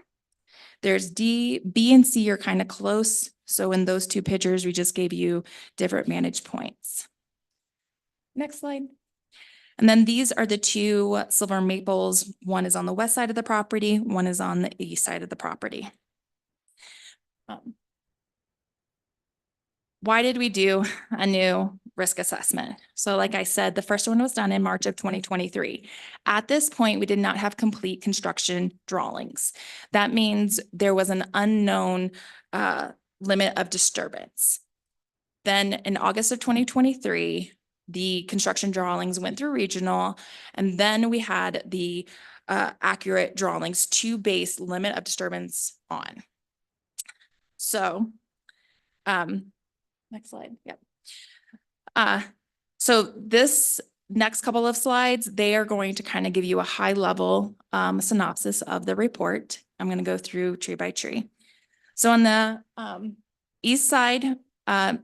There's D, B, and C are kind of close. So in those 2 pictures, we just gave you different vantage points. Next slide. And then these are the 2 silver maples. One is on the west side of the property. One is on the east side of the property. Why did we do a new risk assessment? So like I said, the first one was done in March of 2023. At this point, we did not have complete construction drawings. That means there was an unknown limit of disturbance. Then in August of 2023, the construction drawings went through regional, and then we had the accurate drawings to base limit of disturbance on. So, next slide. Yep. So this next couple of slides, they are going to kind of give you a high level synopsis of the report. I'm going to go through tree by tree. So on the east side,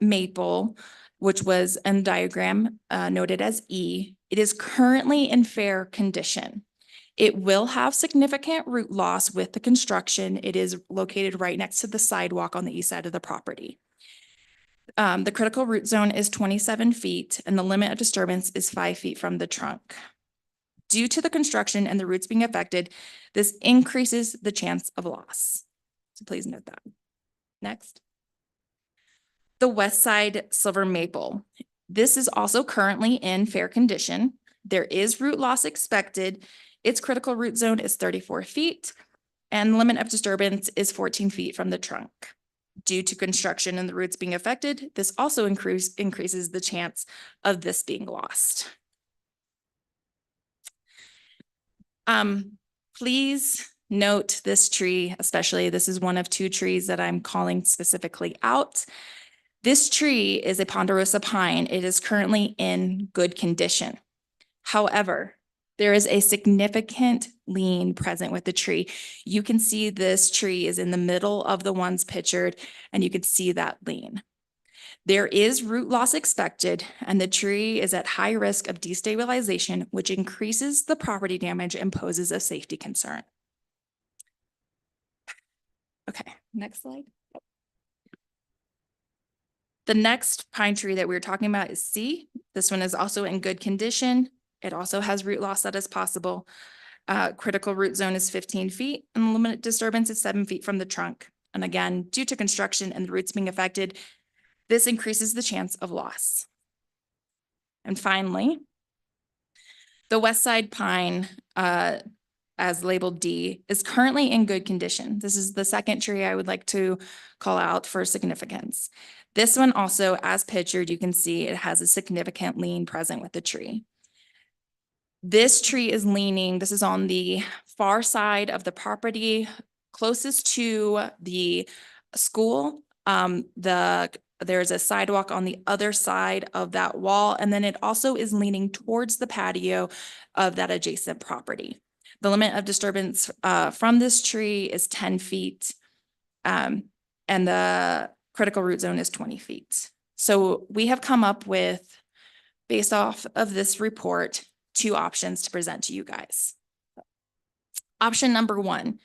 maple, which was in the diagram noted as E, it is currently in fair condition. It will have significant root loss with the construction. It is located right next to the sidewalk on the east side of the property. The critical root zone is 27 feet and the limit of disturbance is 5 feet from the trunk. Due to the construction and the roots being affected, this increases the chance of loss. So please note that. Next. The west side silver maple. This is also currently in fair condition. There is root loss expected. Its critical root zone is 34 feet and limit of disturbance is 14 feet from the trunk. Due to construction and the roots being affected, this also increases the chance of this being lost. Please note this tree, especially this is one of two trees that I'm calling specifically out. This tree is a ponderosa pine. It is currently in good condition. However, there is a significant lean present with the tree. You can see this tree is in the middle of the ones pictured, and you can see that lean. There is root loss expected, and the tree is at high risk of destabilization, which increases the property damage and poses a safety concern. Okay, next slide. The next pine tree that we were talking about is C. This one is also in good condition. It also has root loss that is possible. Critical root zone is 15 feet and the limit disturbance is 7 feet from the trunk. And again, due to construction and the roots being affected, this increases the chance of loss. And finally, the west side pine, as labeled D, is currently in good condition. This is the second tree I would like to call out for significance. This one also, as pictured, you can see it has a significant lean present with the tree. This tree is leaning, this is on the far side of the property, closest to the school. There's a sidewalk on the other side of that wall, and then it also is leaning towards the patio of that adjacent property. The limit of disturbance from this tree is 10 feet, and the critical root zone is 20 feet. So we have come up with, based off of this report, 2 options to present to you guys. Option number 1,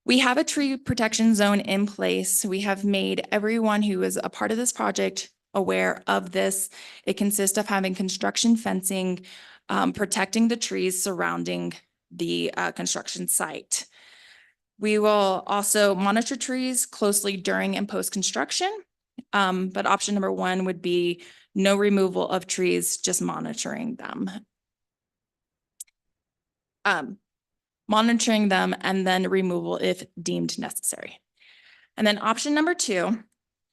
we have a tree protection zone in place. We have made everyone who is a part of this project aware of this. It consists of having construction fencing, protecting the trees surrounding the construction site. We will also monitor trees closely during and post-construction. But option number 1 would be no removal of trees, just monitoring them. Monitoring them and then removal if deemed necessary. And then option number 2,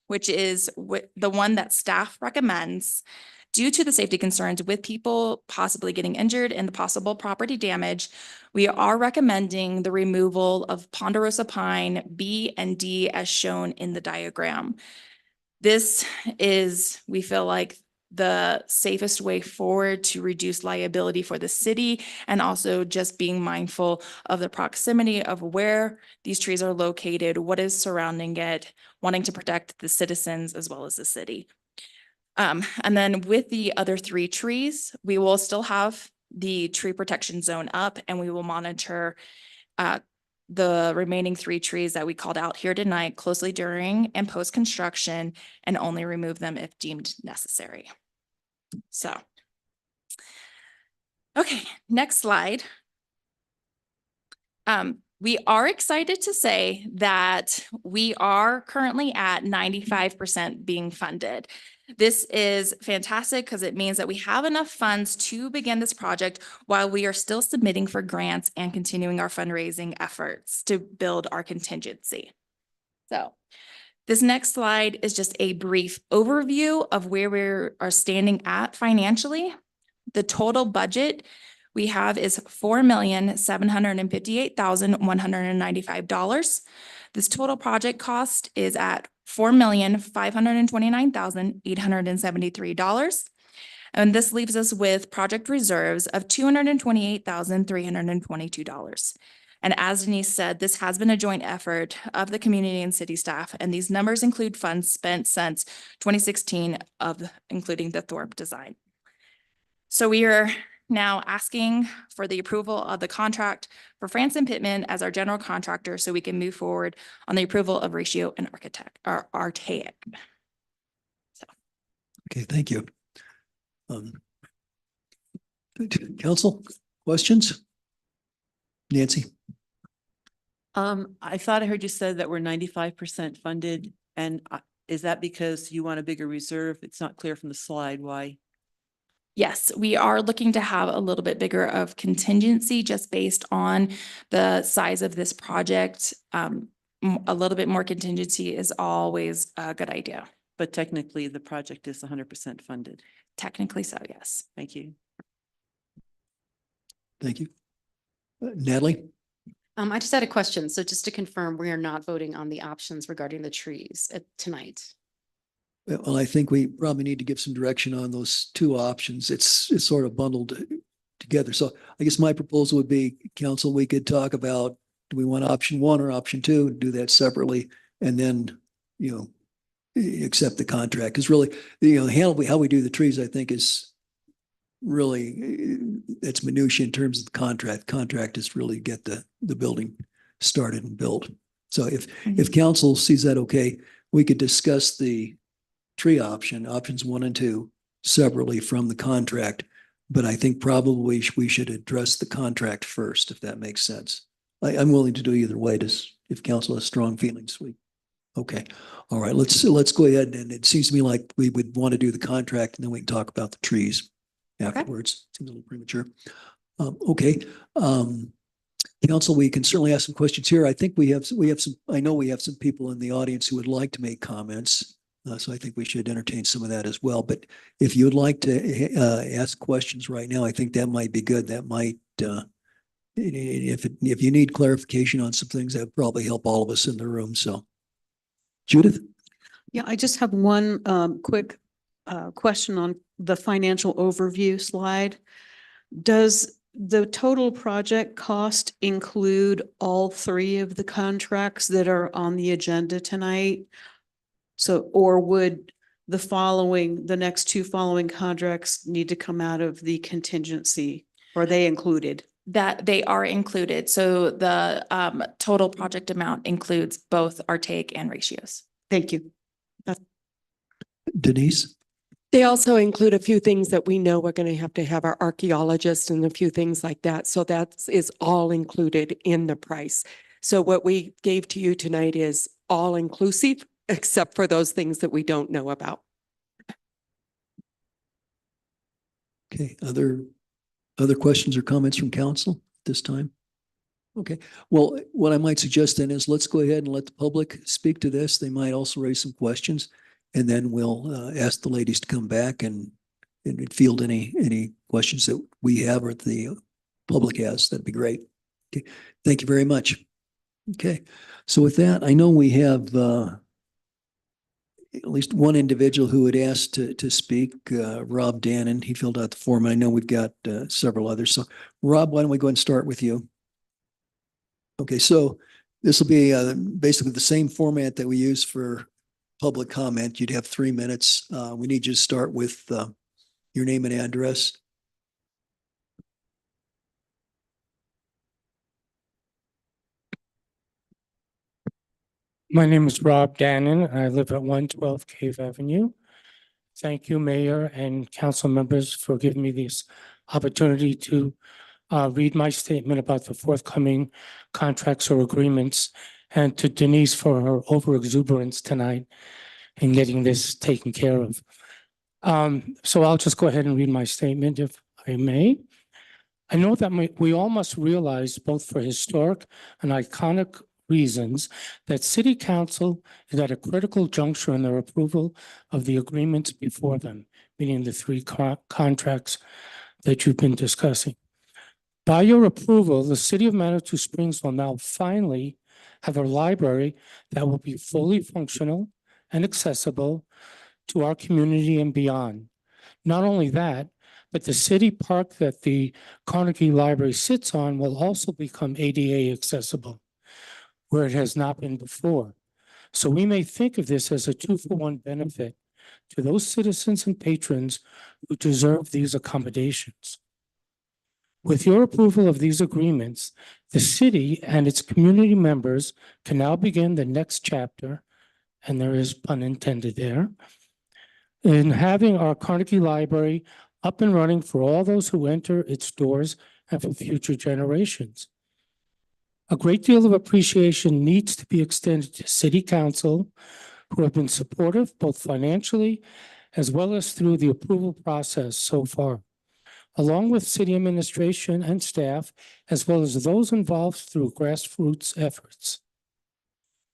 which is the one that staff recommends, due to the safety concerns with people possibly getting injured and the possible property damage, we are recommending the removal of ponderosa pine B and D as shown in the diagram. This is, we feel like, the safest way forward to reduce liability for the city, and also just being mindful of the proximity of where these trees are located, what is surrounding it, wanting to protect the citizens as well as the city. And then with the other 3 trees, we will still have the tree protection zone up, and we will monitor the remaining 3 trees that we called out here tonight closely during and post-construction, and only remove them if deemed necessary. So, okay, next slide. We are excited to say that we are currently at 95% being funded. This is fantastic because it means that we have enough funds to begin this project while we are still submitting for grants and continuing our fundraising efforts to build our contingency. So this next slide is just a brief overview of where we are standing at financially. The total budget we have is $4,758,195. This total project cost is at $4,529,873. And this leaves us with project reserves of $228,322. And as Denise said, this has been a joint effort of the community and city staff, and these numbers include funds spent since 2016 including the Thorpe design. So we are now asking for the approval of the contract for Franson Pittman as our general contractor so we can move forward on the approval of Ratio and Archaic. So. Okay, thank you. Council, questions? Nancy? I thought I heard you said that we're 95% funded, and is that because you want a bigger reserve? It's not clear from the slide why. Yes, we are looking to have a little bit bigger of contingency just based on the size of this project. A little bit more contingency is always a good idea. But technically, the project is 100% funded. Technically so, yes. Thank you. Thank you. Natalie? I just had a question. So just to confirm, we are not voting on the options regarding the trees tonight. Well, I think we probably need to give some direction on those two options. It's sort of bundled together. So I guess my proposal would be, council, we could talk about, do we want option one or option two, do that separately, and then, accept the contract. Because really, how we do the trees, I think, is really, it's minutia in terms of the contract. Contract is really get the building started and built. So if council sees that okay, we could discuss the tree options 1 and 2 separately from the contract. But I think probably we should address the contract first, if that makes sense. I'm willing to do either way, if council has strong feelings. Okay. All right, let's go ahead. And it seems to me like we would want to do the contract and then we can talk about the trees afterwards. Seems a little premature. Okay. Council, we can certainly ask some questions here. I think I know we have some people in the audience who would like to make comments. So I think we should entertain some of that as well. But if you would like to ask questions right now, I think that might be good. That might, if you need clarification on some things, that would probably help all of us in the room. So, Judith? Yeah, I just have one quick question on the financial overview slide. Does the total project cost include all 3 of the contracts that are on the agenda tonight? So, or would the next 2 following contracts need to come out of the contingency? Or are they included? That they are included. So the total project amount includes both our take and ratios. Thank you. Denise? They also include a few things that we know we're going to have our archaeologist and a few things like that. So that is all included in the price. So what we gave to you tonight is all inclusive, except for those things that we don't know about. Okay, other questions or comments from council at this time? Okay, well, what I might suggest then is let's go ahead and let the public speak to this. They might also raise some questions, and then we'll ask the ladies to come back and field any questions that we have or the public has. That'd be great. Okay, thank you very much. Okay, so with that, I know we have at least one individual who had asked to speak, Rob Dannon. He filled out the form. I know we've got several others. So Rob, why don't we go ahead and start with you? Okay, so this will be basically the same format that we use for public comment. You'd have 3 minutes. We need you to start with your name and address. My name is Rob Dannon. I live at 112 Cave Avenue. Thank you, Mayor and council members, for giving me this opportunity to read my statement about the forthcoming contracts or agreements, and to Denise for her overexuberance tonight in getting this taken care of. So I'll just go ahead and read my statement, if I may. I know that we all must realize, both for historic and iconic reasons, that City Council is at a critical juncture in their approval of the agreements before them, meaning the 3 contracts that you've been discussing. By your approval, the City of Manitou Springs will now finally have a library that will be fully functional and accessible to our community and beyond. Not only that, but the city park that the Carnegie Library sits on will also become ADA accessible, where it has not been before. So we may think of this as a 2-for-1 benefit to those citizens and patrons who deserve these accommodations. With your approval of these agreements, the city and its community members can now begin the next chapter, and there is pun intended there, in having our Carnegie Library up and running for all those who enter its doors and for future generations. A great deal of appreciation needs to be extended to City Council, who have been supportive both financially as well as through the approval process so far, along with city administration and staff, as well as those involved through grassroots efforts.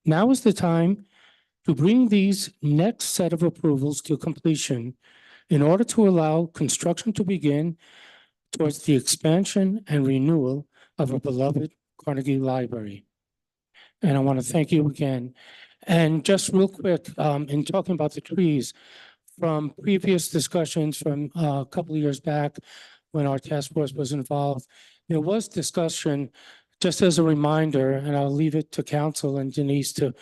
Now is the time to bring these next set of approvals to completion in order to allow construction to begin towards the expansion and renewal of a beloved Carnegie Library. And I want to thank you again. And just real quick, in talking about the trees, from previous discussions from a couple of years back, when our task force was involved, there was discussion, just as a reminder, and I'll leave it to council and Denise to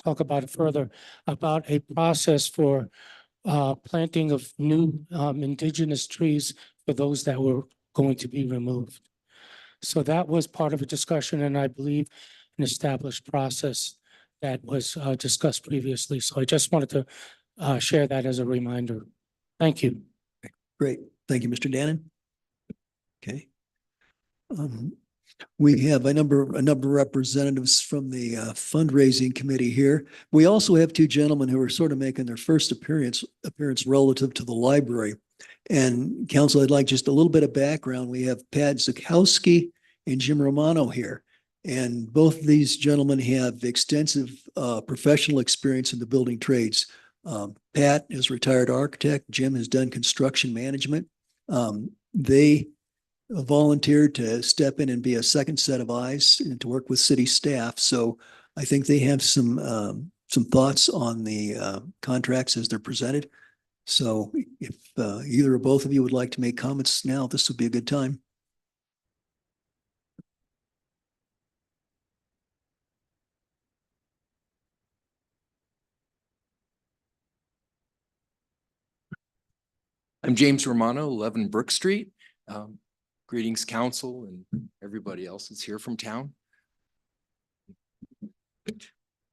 talk about it further, about a process for planting of new indigenous trees for those that were going to be removed. So that was part of a discussion, and I believe an established process that was discussed previously. So I just wanted to share that as a reminder. Thank you. Great. Thank you, Mr. Dannon. Okay. We have a number of representatives from the fundraising committee here. We also have two gentlemen who are sort of making their first appearance relative to the library. And council, I'd like just a little bit of background. We have Pat Zukowski and Jim Romano here. And both of these gentlemen have extensive professional experience in the building trades. Pat is a retired architect. Jim has done construction management. They volunteered to step in and be a second set of eyes and to work with city staff. So I think they have some thoughts on the contracts as they're presented. So if either or both of you would like to make comments now, this would be a good time. I'm James Romano, 11 Brook Street. Greetings, council, and everybody else that's here from town.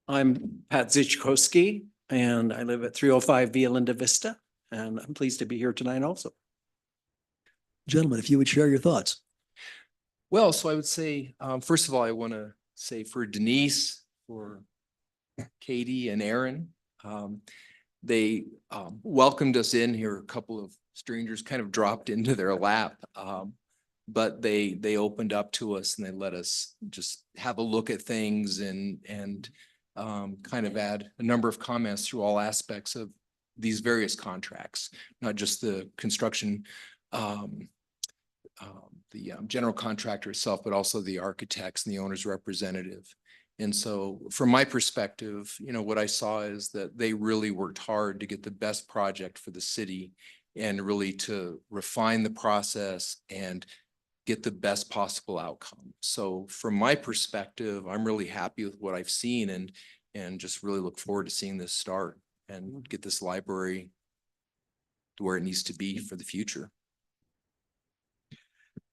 I'm Pat Zichkowski, and I live at 305 Via Linda Vista, and I'm pleased to be here tonight also. Gentlemen, if you would share your thoughts. Well, so I would say, first of all, I want to say for Denise, for Katie and Aaron, they welcomed us in here. A couple of strangers kind of dropped into their lap, but they opened up to us and they let us just have a look at things and kind of add a number of comments through all aspects of these various contracts, not just the construction, the general contractor itself, but also the architects and the owner's representative. And so from my perspective, you know, what I saw is that they really worked hard to get the best project for the city and really to refine the process and get the best possible outcome. So from my perspective, I'm really happy with what I've seen and just really look forward to seeing this start and get this library to where it needs to be for the future.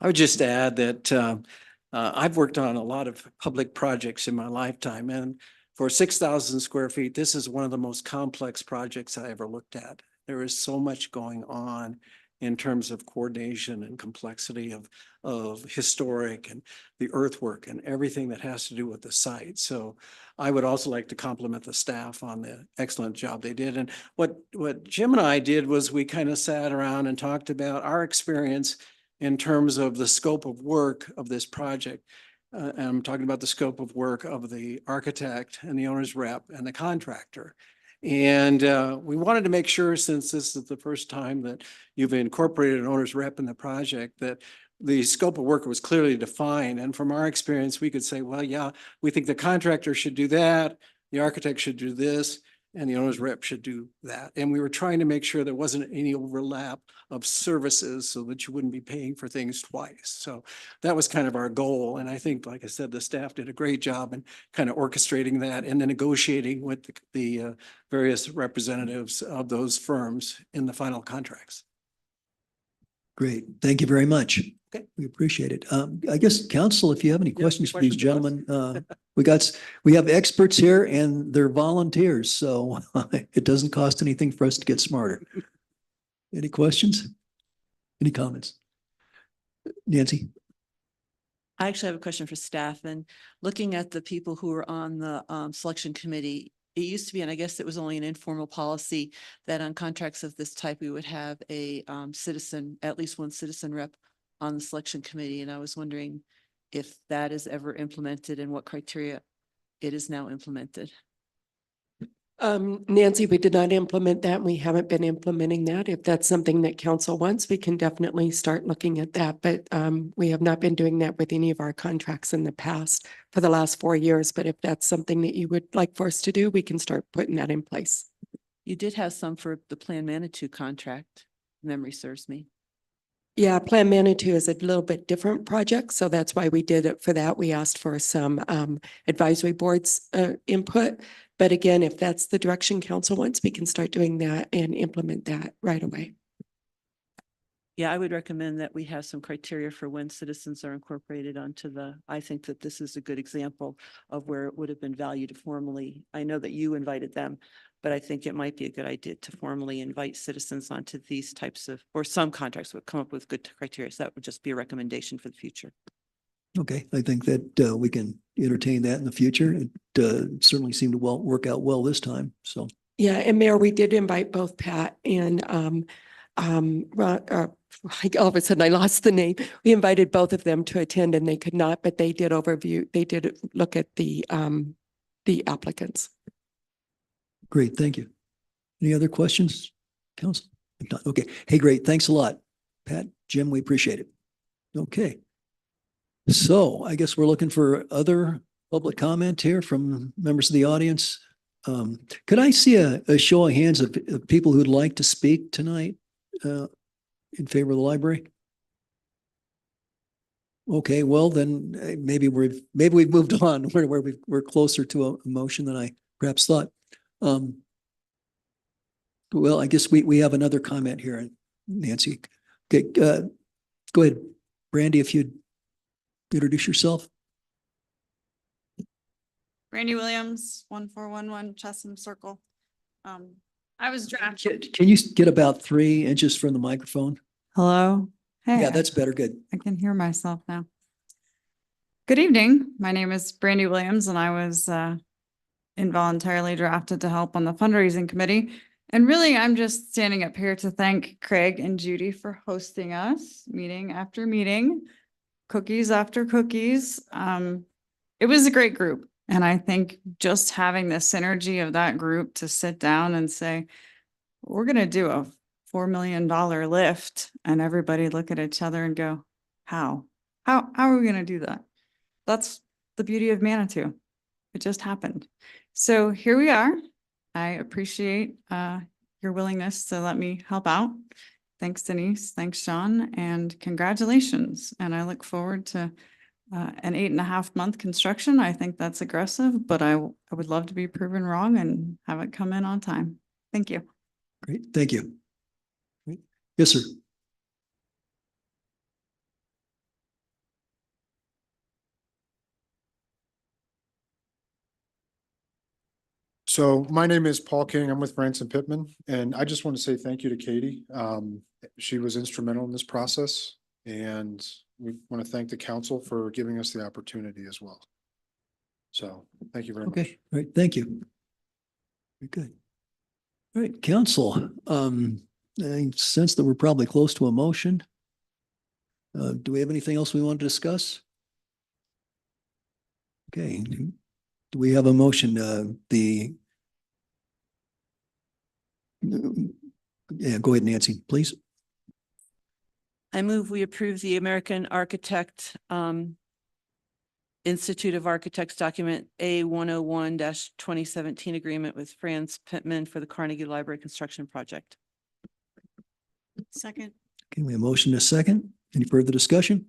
I would just add that I've worked on a lot of public projects in my lifetime, and for 6,000 square feet, this is one of the most complex projects I ever looked at. There is so much going on in terms of coordination and complexity of historic and the earthwork and everything that has to do with the site. So I would also like to compliment the staff on the excellent job they did. And what Jim and I did was we kind of sat around and talked about our experience in terms of the scope of work of this project. And I'm talking about the scope of work of the architect and the owner's rep and the contractor. And we wanted to make sure, since this is the first time that you've incorporated an owner's rep in the project, that the scope of work was clearly defined. And from our experience, we could say, well, yeah, we think the contractor should do that, the architect should do this, and the owner's rep should do that. And we were trying to make sure there wasn't any overlap of services so that you wouldn't be paying for things twice. So that was kind of our goal. And I think, like I said, the staff did a great job in kind of orchestrating that and then negotiating with the various representatives of those firms in the final contracts. Great. Thank you very much. Okay. We appreciate it. I guess, council, if you have any questions for these gentlemen, we have experts here and they're volunteers, so it doesn't cost anything for us to get smarter. Any questions? Any comments? Nancy? I actually have a question for staff, and looking at the people who are on the selection committee, it used to be, and I guess it was only an informal policy, that on contracts of this type, we would have a citizen, at least one citizen rep on the selection committee. And I was wondering if that is ever implemented and what criteria it is now implemented. Nancy, we did not implement that. And we haven't been implementing that. If that's something that council wants, we can definitely start looking at that. But we have not been doing that with any of our contracts in the past for the last 4 years. But if that's something that you would like for us to do, we can start putting that in place. You did have some for the Plan Manitou contract, memory serves me. Yeah, Plan Manitou is a little bit different project, so that's why we did it for that. We asked for some advisory boards input. But again, if that's the direction council wants, we can start doing that and implement that right away. Yeah, I would recommend that we have some criteria for when citizens are incorporated onto I think that this is a good example of where it would have been valued to formally. I know that you invited them, but I think it might be a good idea to formally invite citizens onto these types of, or some contracts would come up with good criteria. So that would just be a recommendation for the future. Okay, I think that we can entertain that in the future. It certainly seemed to work out well this time, so. Yeah, and Mayor, we did invite both Pat and all of a sudden I lost the name. We invited both of them to attend and they could not, but they did look at the applicants. Great, thank you. Any other questions, council? If not, okay. Hey, great, thanks a lot. Pat, Jim, we appreciate it. Okay. So I guess we're looking for other public comment here from members of the audience. Could I see a show of hands of people who'd like to speak tonight in favor of the library? Okay, well then maybe we've moved on where we're closer to a motion than I perhaps thought. Well, I guess we have another comment here, Nancy. Okay, go ahead, Brandy, if you'd introduce yourself. Brandy Williams, 1411 Chesham Circle. I was drafted. Can you get about 3 inches from the microphone? Hello. Hey, Yeah, that's better. Good. I can hear myself now. Good evening. My name is Brandy Williams and I was involuntarily drafted to help on the fundraising committee. And really, I'm just standing up here to thank Craig and Judy for hosting us meeting after meeting, cookies after cookies. It was a great group. And I think just having the synergy of that group to sit down and say, we're going to do a $4 million lift, and everybody look at each other and go, how are we going to do that? That's the beauty of Manitou. It just happened. So here we are. I appreciate your willingness to let me help out. Thanks, Denise. Thanks, Sean, and congratulations. And I look forward to an 8.5-month construction. I think that's aggressive, but I would love to be proven wrong and have it come in on time. Thank you. Great, thank you. Great. Yes, sir. So my name is Paul King. I'm with Branson Pittman, and I just want to say thank you to Katie. She was instrumental in this process, and we want to thank the council for giving us the opportunity as well. So thank you very much. Okay, all right, thank you. Very good. All right, council, I sense that we're probably close to a motion. Do we have anything else we want to discuss? Okay, do we have a motion? Yeah, go ahead, Nancy, please. I move we approve the American Architect Institute of Architects document A101-2017 agreement with Franz Pittman for the Carnegie Library construction project. Second. Okay, we have a motion and a second. Any further discussion?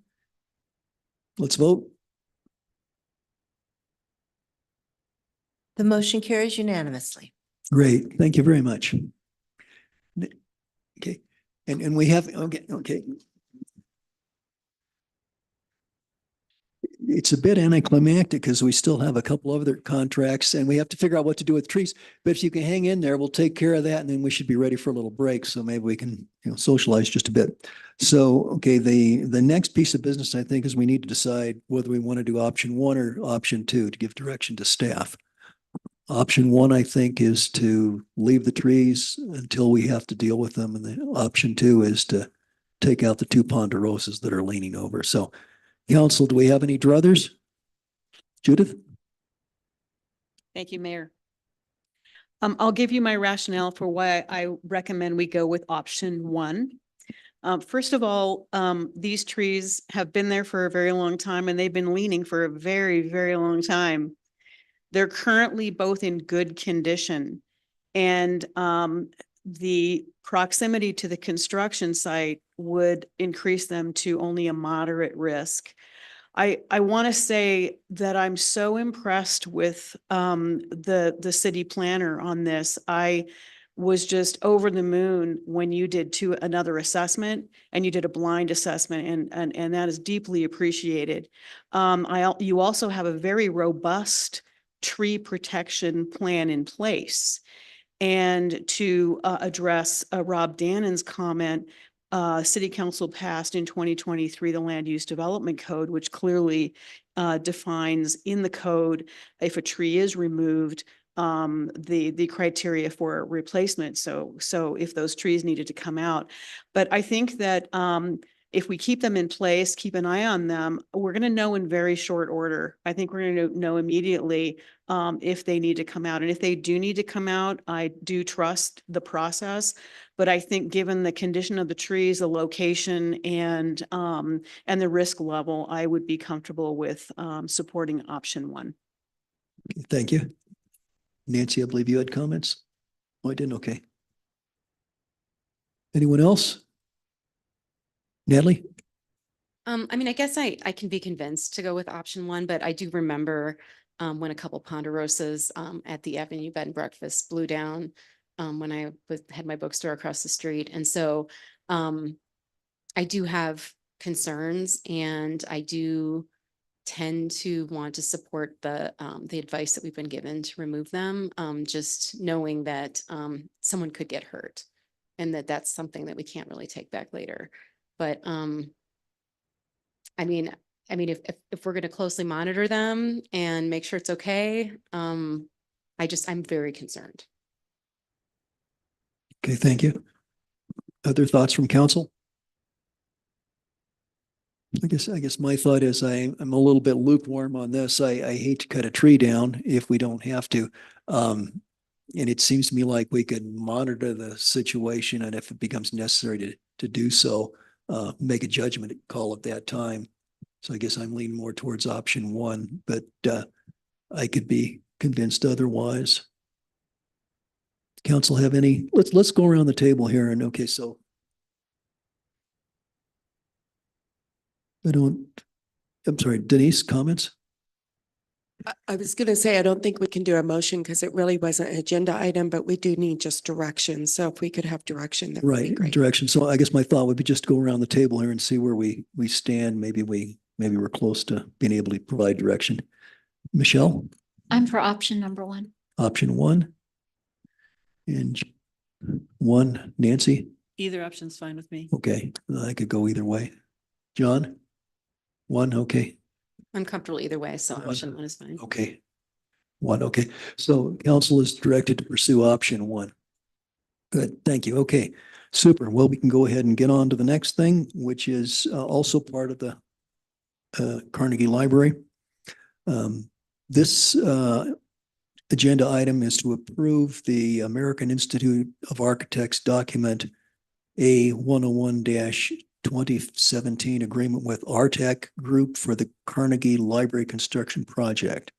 Let's vote. The motion carries unanimously. Great, thank you very much. Okay, and we have, okay. It's a bit anticlimactic because we still have a couple of other contracts and we have to figure out what to do with trees. But if you can hang in there, we'll take care of that and then we should be ready for a little break. So maybe we can, socialize just a bit. So, okay, the next piece of business, I think, is we need to decide whether we want to do option 1 or option 2 to give direction to staff. Option 1, I think, is to leave the trees until we have to deal with them. And the option 2 is to take out the 2 ponderosas that are leaning over. So, council, do we have any druthers? Judith? Thank you, Mayor. I'll give you my rationale for why I recommend we go with option one. First of all, these trees have been there for a very long time and they've been leaning for a very, very long time. They're currently both in good condition. And the proximity to the construction site would increase them to only a moderate risk. I want to say that I'm so impressed with the city planner on this. I was just over the moon when you did another assessment and you did a blind assessment and that is deeply appreciated. You also have a very robust tree protection plan in place. And to address Rob Dannon's comment, City Council passed in 2023 the Land Use Development Code, which clearly defines in the code if a tree is removed, the criteria for replacement. So if those trees needed to come out, but I think that if we keep them in place, keep an eye on them, we're going to know in very short order. I think we're going to know immediately if they need to come out. And if they do need to come out, I do trust the process. But I think given the condition of the trees, the location and the risk level, I would be comfortable with supporting option one. Okay, thank you. Nancy, I believe you had comments? Oh, I didn't. Okay. Anyone else? Natalie? I mean, I guess I can be convinced to go with option one, but I do remember when a couple ponderosas at the Avenue Bed and Breakfast blew down when I had my bookstore across the street. And so I do have concerns and I do tend to want to support the advice that we've been given to remove them, just knowing that someone could get hurt and that's something that we can't really take back later. But I mean, if we're going to closely monitor them and make sure it's okay, I'm very concerned. Okay, thank you. Other thoughts from council? I guess my thought is I'm a little bit lukewarm on this. I hate to cut a tree down if we don't have to. And it seems to me like we could monitor the situation, and if it becomes necessary to do so, make a judgment call at that time. So I guess I'm leaning more towards option one, but I could be convinced otherwise. Council have any? Let's go around the table here. And okay, so I'm sorry, Denise, comments? I was going to say, I don't think we can do a motion because it really wasn't an agenda item, but we do need just direction. So if we could have direction, that would be Right, great. direction. So I guess my thought would be just go around the table here and see where we stand. Maybe we're close to being able to provide direction. Michelle? I'm for option number one. Option one. And one, Nancy? Either option's fine with me. Okay, I could go either way. John? One, okay. I'm comfortable either way, so option one is fine. Okay. One, okay. So council is directed to pursue option one. Good, thank you. Okay, super. Well, we can go ahead and get on to the next thing, which is also part of the Carnegie Library. This agenda item is to approve the American Institute of Architects document A101-2017 agreement with Artec Group for the Carnegie Library construction project.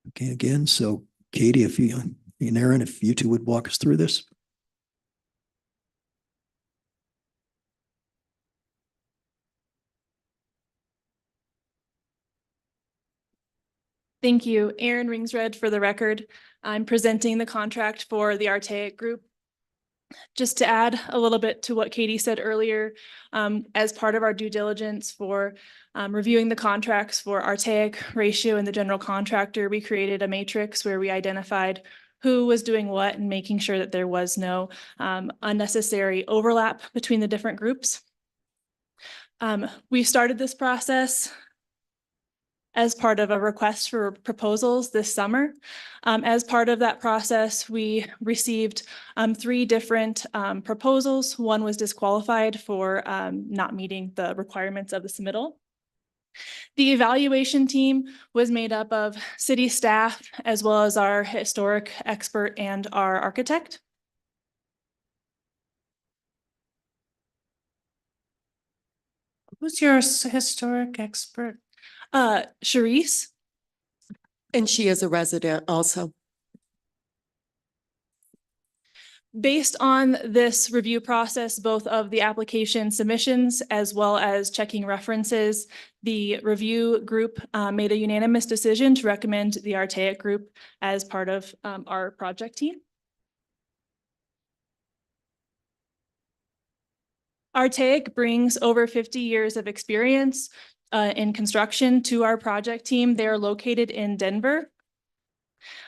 Okay, again, so Katie, if you and Aaron, if you two would walk us through this. Thank you. Erin Ringsred for the record. I'm presenting the contract for the Artec Group. Just to add a little bit to what Katie said earlier, as part of our due diligence for reviewing the contracts for Artec, Ratio, and the general contractor, we created a matrix where we identified who was doing what and making sure that there was no unnecessary overlap between the different groups. We started this process as part of a request for proposals this summer. As part of that process, we received 3 different proposals. One was disqualified for not meeting the requirements of the submittal. The evaluation team was made up of city staff as well as our historic expert and our architect. Who's your historic expert? Sharice. And she is a resident also. Based on this review process, both of the application submissions as well as checking references, the review group made a unanimous decision to recommend the Artaic Group as part of our project team. Artaic brings over 50 years of experience in construction to our project team. They are located in Denver.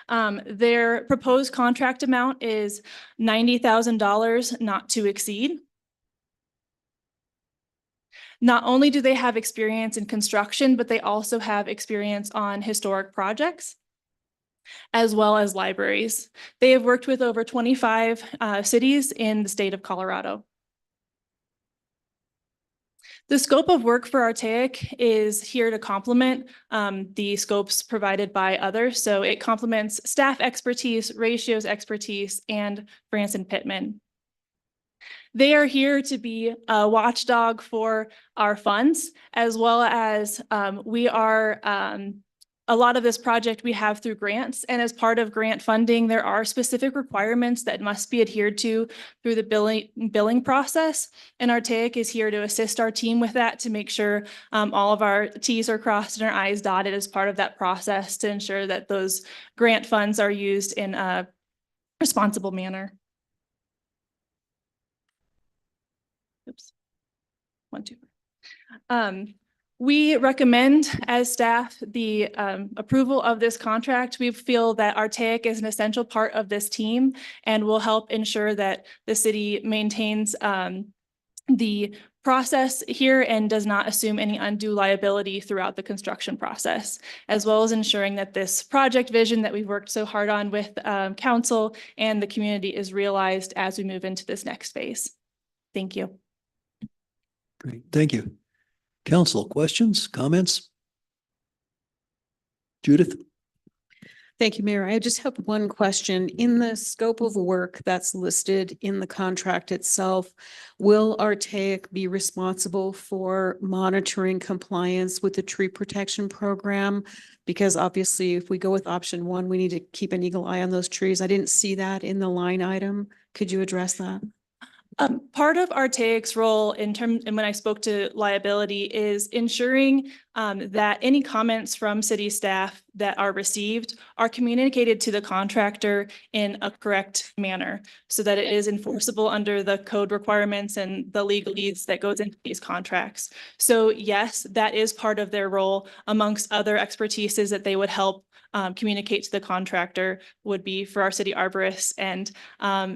Their proposed contract amount is $90,000 not to exceed. Not only do they have experience in construction, but they also have experience on historic projects as well as libraries. They have worked with over 25 cities in the state of Colorado. The scope of work for Artaic is here to complement the scopes provided by others. So it complements staff expertise, ratios expertise, and Branson Pittman. They are here to be a watchdog for our funds, as well as we are a lot of this project we have through grants, and as part of grant funding, there are specific requirements that must be adhered to through the billing process. And Artaic is here to assist our team with that, to make sure all of our T's are crossed and our I's dotted as part of that process, to ensure that those grant funds are used in a responsible manner. Oops. 1, 2. We recommend as staff the approval of this contract. We feel that Artaic is an essential part of this team and will help ensure that the city maintains the process here and does not assume any undue liability throughout the construction process, as well as ensuring that this project vision that we've worked so hard on with council and the community is realized as we move into this next phase. Thank you. Great, thank you. Council, questions, comments? Judith? Thank you, Mayor. I just have one question. In the scope of work that's listed in the contract itself, will Artaic be responsible for monitoring compliance with the tree protection program? Because obviously, if we go with option 1, we need to keep an eagle eye on those trees. I didn't see that in the line item. Could you address that? Part of Artaic's role in terms, and when I spoke to liability, is ensuring that any comments from city staff that are received are communicated to the contractor in a correct manner, so that it is enforceable under the code requirements and the legalese that goes into these contracts. So yes, that is part of their role, amongst other expertises that they would help communicate to the contractor, would be for our city arborist. And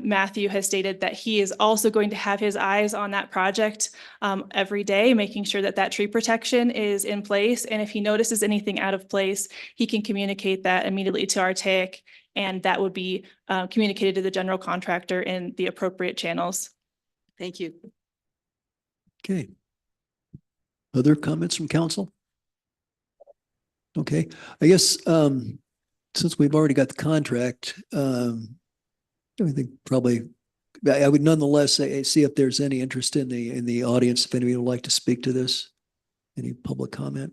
Matthew has stated that he is also going to have his eyes on that project every day, making sure that that tree protection is in place. And if he notices anything out of place, he can communicate that immediately to Artaic, and that would be communicated to the general contractor in the appropriate channels. Thank you. Okay. Other comments from council? Okay, I guess since we've already got the contract, I think probably I would nonetheless see if there's any interest in the audience, if anybody would like to speak to this. Any public comment?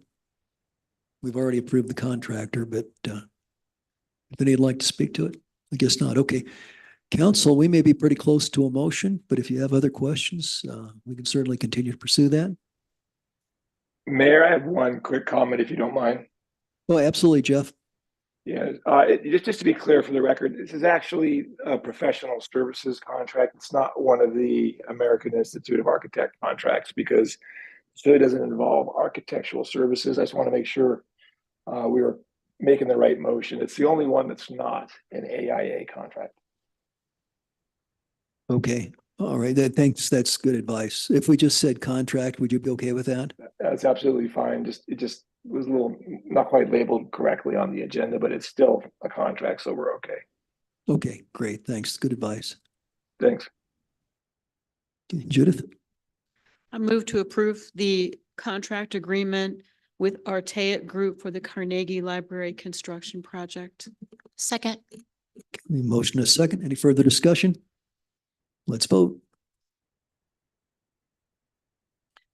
We've already approved the contractor, but if anybody'd like to speak to it, I guess not. Okay, council, we may be pretty close to a motion, but if you have other questions, we can certainly continue to pursue that. Mayor, I have one quick comment, if you don't mind. Oh, absolutely, Jeff. Yeah, just to be clear for the record, this is actually a professional services contract. It's not one of the American Institute of Architects contracts, because it really doesn't involve architectural services. I just want to make sure we were making the right motion. It's the only one that's not an AIA contract. Okay, all right, thanks, that's good advice. If we just said contract, would you be okay with that? That's absolutely fine. It just was a little not quite labeled correctly on the agenda, but it's still a contract, so we're okay. Okay, great, thanks, good advice. Thanks. Okay, Judith? I move to approve the contract agreement with Artaic Group for the Carnegie Library construction project. Second. Motion is second. Any further discussion? Let's vote.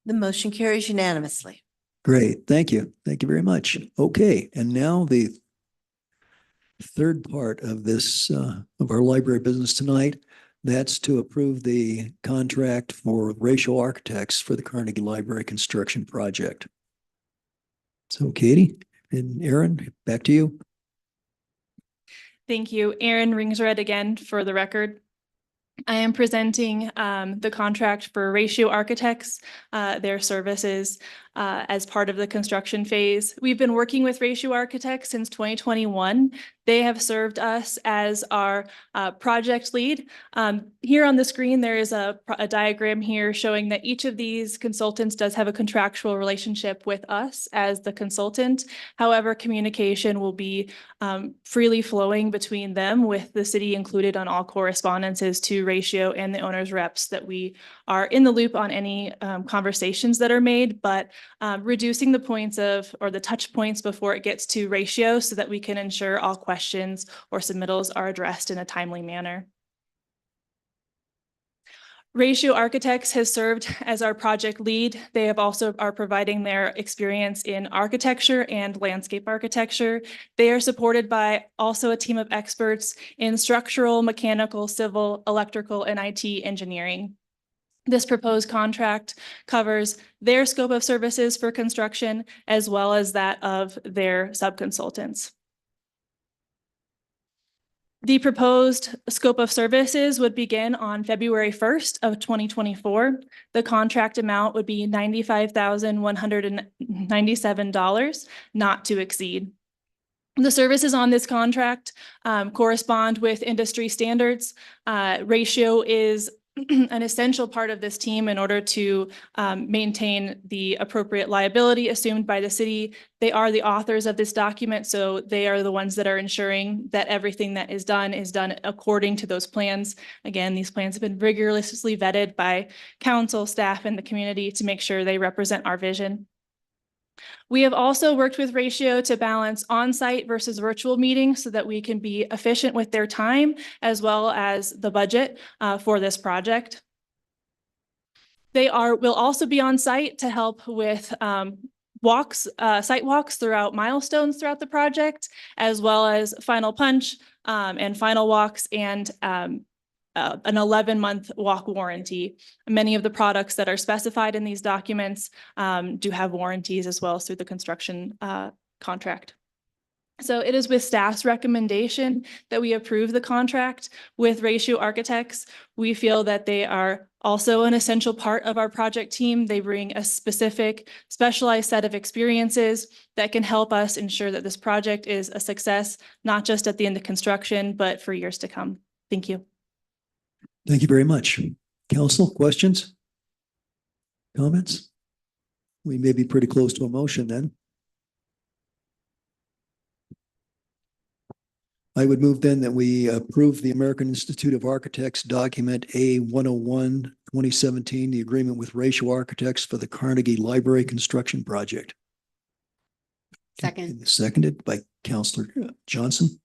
The motion carries unanimously. Great, thank you. Thank you very much. Okay, and now the third part of this, of our library business tonight. That's to approve the contract for Ratio Architects for the Carnegie Library construction project. So Katie and Aaron, back to you. Thank you. Aaron Ringsred again for the record. I am presenting the contract for Ratio Architects, their services as part of the construction phase. We've been working with Ratio Architects since 2021. They have served us as our project lead. Here on the screen, there is a diagram here showing that each of these consultants does have a contractual relationship with us as the consultant. However, communication will be freely flowing between them, with the city included on all correspondences to Ratio and the owner's reps, that we are in the loop on any conversations that are made, but reducing the points of, or the touch points before it gets to Ratio, so that we can ensure all questions or submittals are addressed in a timely manner. Ratio Architects has served as our project lead. They have also are providing their experience in architecture and landscape architecture. They are supported by also a team of experts in structural, mechanical, civil, electrical, and IT engineering. This proposed contract covers their scope of services for construction, as well as that of their subconsultants. The proposed scope of services would begin on February 1st of 2024. The contract amount would be $95,197, not to exceed. The services on this contract correspond with industry standards. Ratio is an essential part of this team in order to maintain the appropriate liability assumed by the city. They are the authors of this document, so they are the ones that are ensuring that everything that is done according to those plans. Again, these plans have been rigorously vetted by council, staff, and the community to make sure they represent our vision. We have also worked with Ratio to balance on-site versus virtual meetings so that we can be efficient with their time as well as the budget for this project. They will also be on site to help with site walks throughout milestones throughout the project, as well as final punch and final walks, and an 11-month walk warranty. Many of the products that are specified in these documents do have warranties as well through the construction contract. So it is with staff's recommendation that we approve the contract with Ratio Architects. We feel that they are also an essential part of our project team. They bring a specialized set of experiences that can help us ensure that this project is a success, not just at the end of construction, but for years to come. Thank you. Thank you very much. Council, questions? Comments? We may be pretty close to a motion then. I would move then that we approve the American Institute of Architects document A-101, 2017, the agreement with Ratio Architects for the Carnegie Library construction project. Second. Seconded by Councilor Johnson.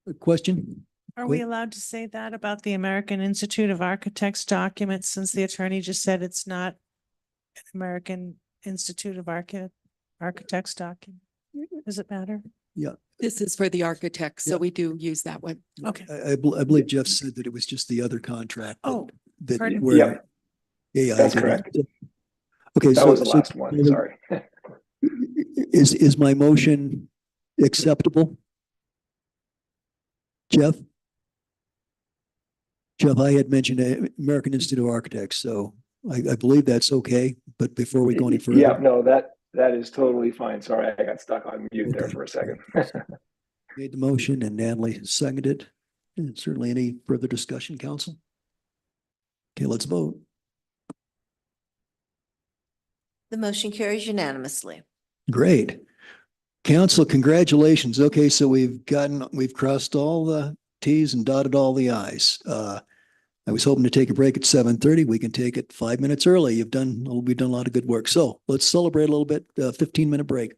A question? Are we allowed to say that about the American Institute of Architects document, since the attorney just said it's not an American Institute of Architects document? Does it matter? Yeah. This is for the architects, so we do use that one. Okay. I believe Jeff said that it was just the other contract. Oh, that pardon. where Yeah, AI that's did it. correct. Okay, That so was the last one, sorry. Is my motion acceptable? Jeff? Jeff, I had mentioned American Institute of Architects, so I believe that's okay, but before we go any further. Yeah, no, that is totally fine. Sorry, I got stuck on mute there for a second. Made the motion and Natalie seconded. And certainly any further discussion, council? Okay, let's vote. The motion carries unanimously. Great. Council, congratulations. Okay, so we've crossed all the Ts and dotted all the Is. I was hoping to take a break at 7:30. We can take it 5 minutes early. We've done a lot of good work. So let's celebrate a little bit, 15-minute break.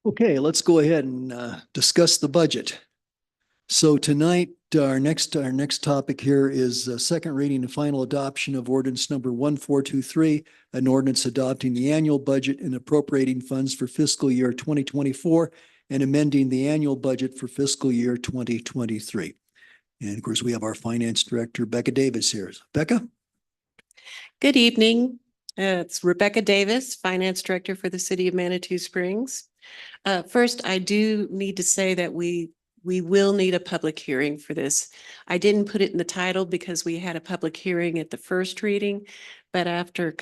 Okay, let's go ahead and discuss the budget. So tonight, our next topic here is second reading and final adoption of ordinance number 1423, an ordinance adopting the annual budget and appropriating funds for fiscal year 2024 and amending the annual budget for fiscal year 2023. And of course, we have our finance director, Becca Davis here. Becca? Good evening. It's Rebecca Davis, Finance Director for the City of Manitou Springs. First, I do need to say that we will need a public hearing for this. I didn't put it in the title because we had a public hearing at the first reading, but after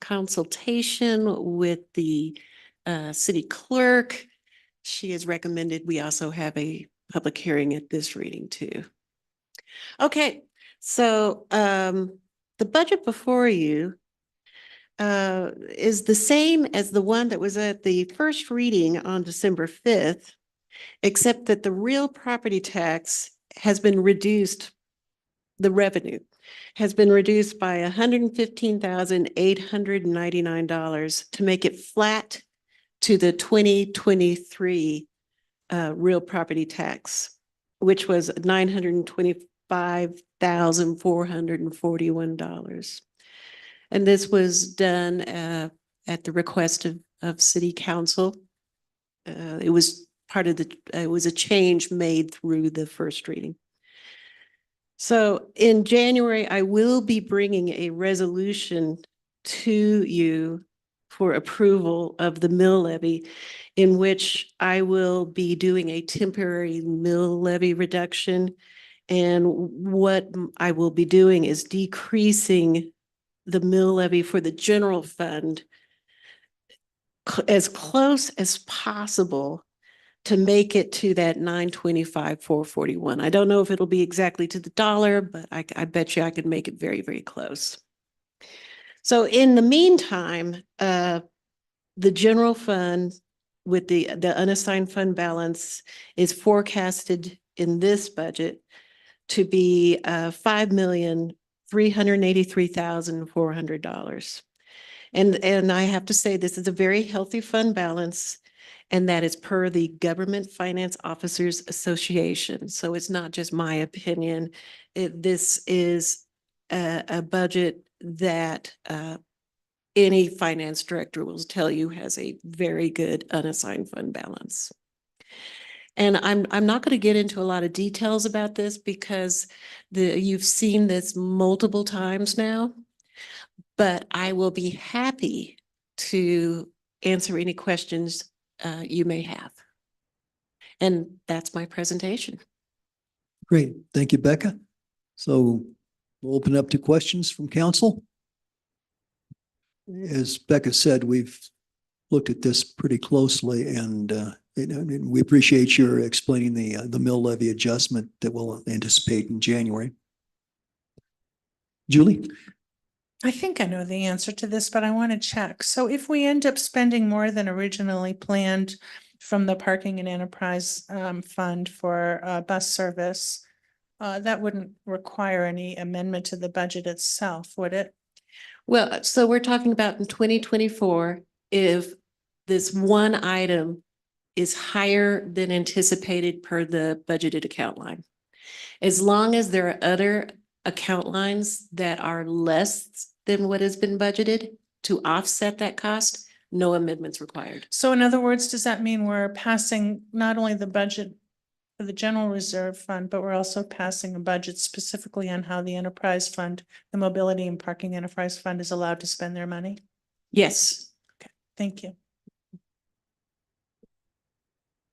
consultation with the city clerk, she has recommended we also have a public hearing at this reading too. Okay, so the budget before you is the same as the one that was at the first reading on December 5th, except that the real property tax has been reduced, the revenue has been reduced by $115,899 to make it flat to the 2023 real property tax, which was $925,441. And this was done at the request of City Council. It was part of it was a change made through the first reading. So in January, I will be bringing a resolution to you for approval of the mill levy, in which I will be doing a temporary mill levy reduction. And what I will be doing is decreasing the mill levy for the general fund as close as possible to make it to that 925,441. I don't know if it'll be exactly to the dollar, but I bet you I could make it very, very close. So in the meantime, the general fund with the unassigned fund balance is forecasted in this budget to be $5,383,400. And I have to say, this is a very healthy fund balance, and that is per the Government Finance Officers Association. So it's not just my opinion. This is a budget that any finance director will tell you has a very good unassigned fund balance. And I'm not going to get into a lot of details about this because you've seen this multiple times now, but I will be happy to answer any questions you may have. And that's my presentation. Great. Thank you, Becca. So we'll open up to questions from council. As Becca said, we've looked at this pretty closely, and we appreciate your explaining the mill levy adjustment that we'll anticipate in January. Julie? I think I know the answer to this, but I want to check. So if we end up spending more than originally planned from the Parking and Enterprise Fund for bus service, that wouldn't require any amendment to the budget itself, would it? Well, so we're talking about in 2024, if this one item is higher than anticipated per the budgeted account line. As long as there are other account lines that are less than what has been budgeted to offset that cost, no amendments required. So in other words, does that mean we're passing not only the budget for the general reserve fund, but we're also passing a budget specifically on how the enterprise fund, the mobility and parking enterprise fund is allowed to spend their money? Yes. Okay, thank you.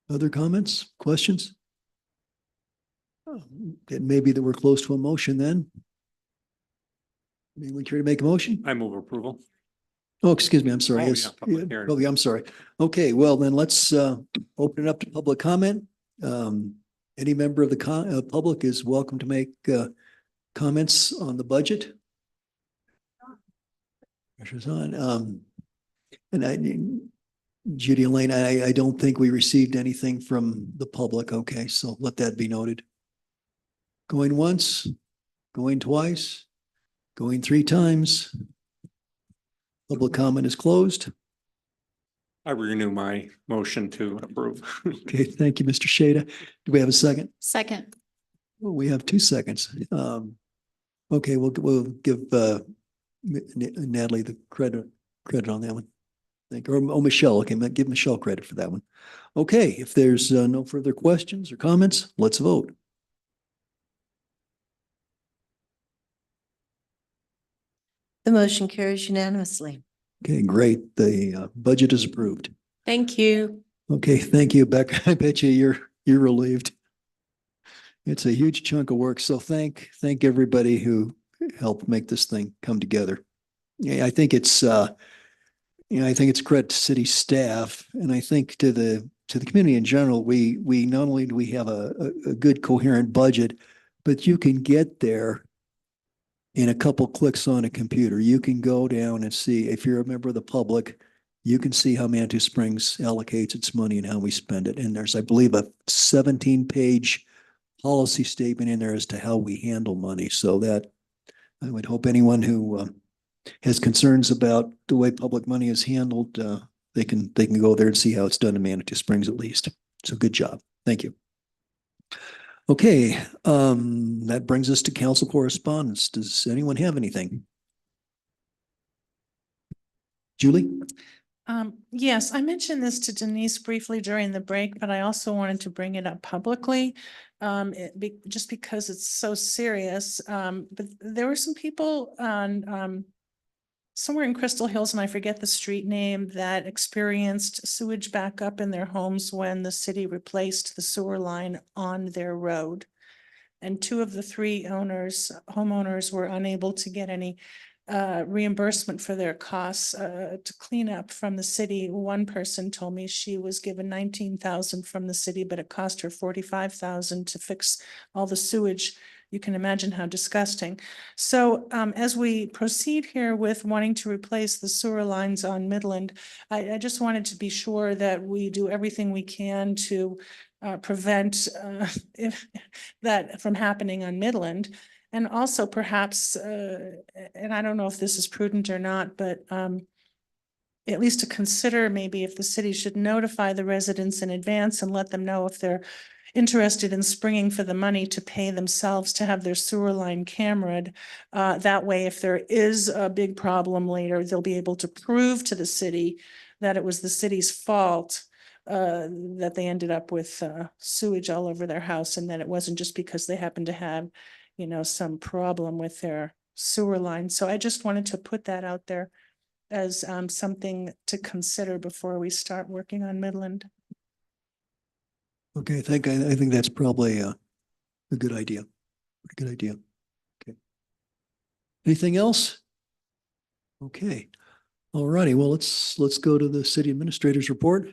Other comments, questions? It may be that we're close to a motion then. Anyone care to make a motion? I move approval. Oh, excuse me, I'm sorry. Oh, Yes. yeah, public hearing. Oh, yeah, I'm sorry. Okay, well, then let's open it up to public comment. Any member of the public is welcome to make comments on the budget. Pressure's on. And Judy and Lane, I don't think we received anything from the public. Okay, so let that be noted. Going once, going twice, going three times. Public comment is closed. I renew my motion to approve. Okay, thank you, Mr. Shada. Do we have a second? Second. Well, we have 2 seconds. Okay, we'll give Natalie the credit on that one. Thank you. Or Michelle. Okay, give Michelle credit for that one. Okay, if there's no further questions or comments, let's vote. The motion carries unanimously. Okay, great. The budget is approved. Thank you. Okay, thank you, Becca. I bet you're relieved. It's a huge chunk of work, so thank everybody who helped make this thing come together. Yeah, I think it's I think it's credit to city staff, and I think to the community in general. We not only do we have a good coherent budget, but you can get there in a couple clicks on a computer. You can go down and see, if you're a member of the public, you can see how Manitou Springs allocates its money and how we spend it. And there's, I believe, a 17-page policy statement in there as to how we handle money. So that I would hope anyone who has concerns about the way public money is handled, they can go there and see how it's done in Manitou Springs at least. So good job. Thank you. Okay, that brings us to council correspondence. Does anyone have anything? Julie? Yes, I mentioned this to Denise briefly during the break, but I also wanted to bring it up publicly. Just because it's so serious. But there were some people on somewhere in Crystal Hills, and I forget the street name, that experienced sewage backup in their homes when the city replaced the sewer line on their road. And 2 of the 3 homeowners were unable to get any reimbursement for their costs to clean up from the city. One person told me she was given $19,000 from the city, but it cost her $45,000 to fix all the sewage. You can imagine how disgusting. So as we proceed here with wanting to replace the sewer lines on Midland, I just wanted to be sure that we do everything we can to prevent that from happening on Midland. And also perhaps, and I don't know if this is prudent or not, but at least to consider maybe if the city should notify the residents in advance and let them know if they're interested in springing for the money to pay themselves to have their sewer line cameraed. That way, if there is a big problem later, they'll be able to prove to the city that it was the city's fault that they ended up with sewage all over their house, and that it wasn't just because they happened to have, some problem with their sewer line. So I just wanted to put that out there as something to consider before we start working on Midland. Okay, I think that's probably a good idea. A good idea. Okay. Anything else? Okay. All righty. Well, let's go to the city administrator's report.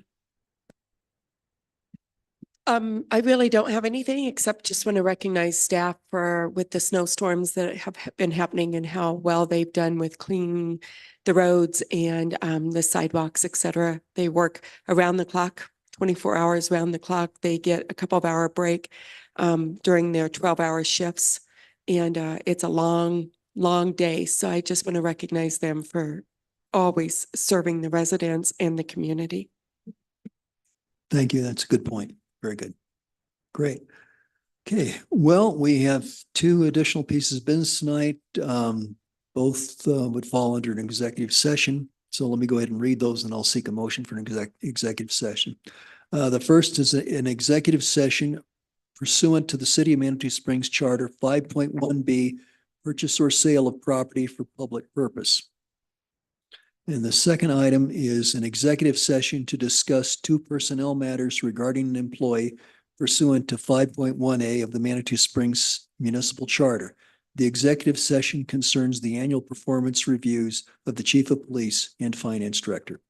I really don't have anything except just want to recognize staff with the snowstorms that have been happening and how well they've done with cleaning the roads and the sidewalks, et cetera. They work around the clock, 24 hours around the clock. They get a couple of hour break during their 12-hour shifts. And it's a long day. So I just want to recognize them for always serving the residents and the community. Thank you. That's a good point. Very good. Great. Okay. Well, we have 2 additional pieces of business tonight. Both would fall under an executive session. So let me go ahead and read those and I'll seek a motion for an executive session. The first is an executive session pursuant to the City of Manitou Springs Charter 5.1B, purchase or sale of property for public purpose. And the second item is an executive session to discuss 2 personnel matters regarding an employee pursuant to 5.1A of the Manitou Springs Municipal Charter. The executive session concerns the annual performance reviews of the Chief of Police and Finance Director.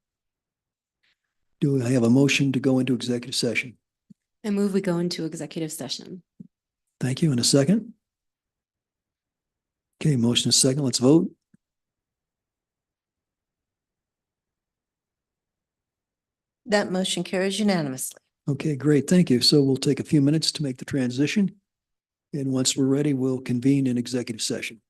Do I have a motion to go into executive session? I move we go into executive session. Thank you. And a second? Okay, motion is second. Let's vote. That motion carries unanimously. Okay, great. Thank you. So we'll take a few minutes to make the transition. And once we're ready, we'll convene in executive session.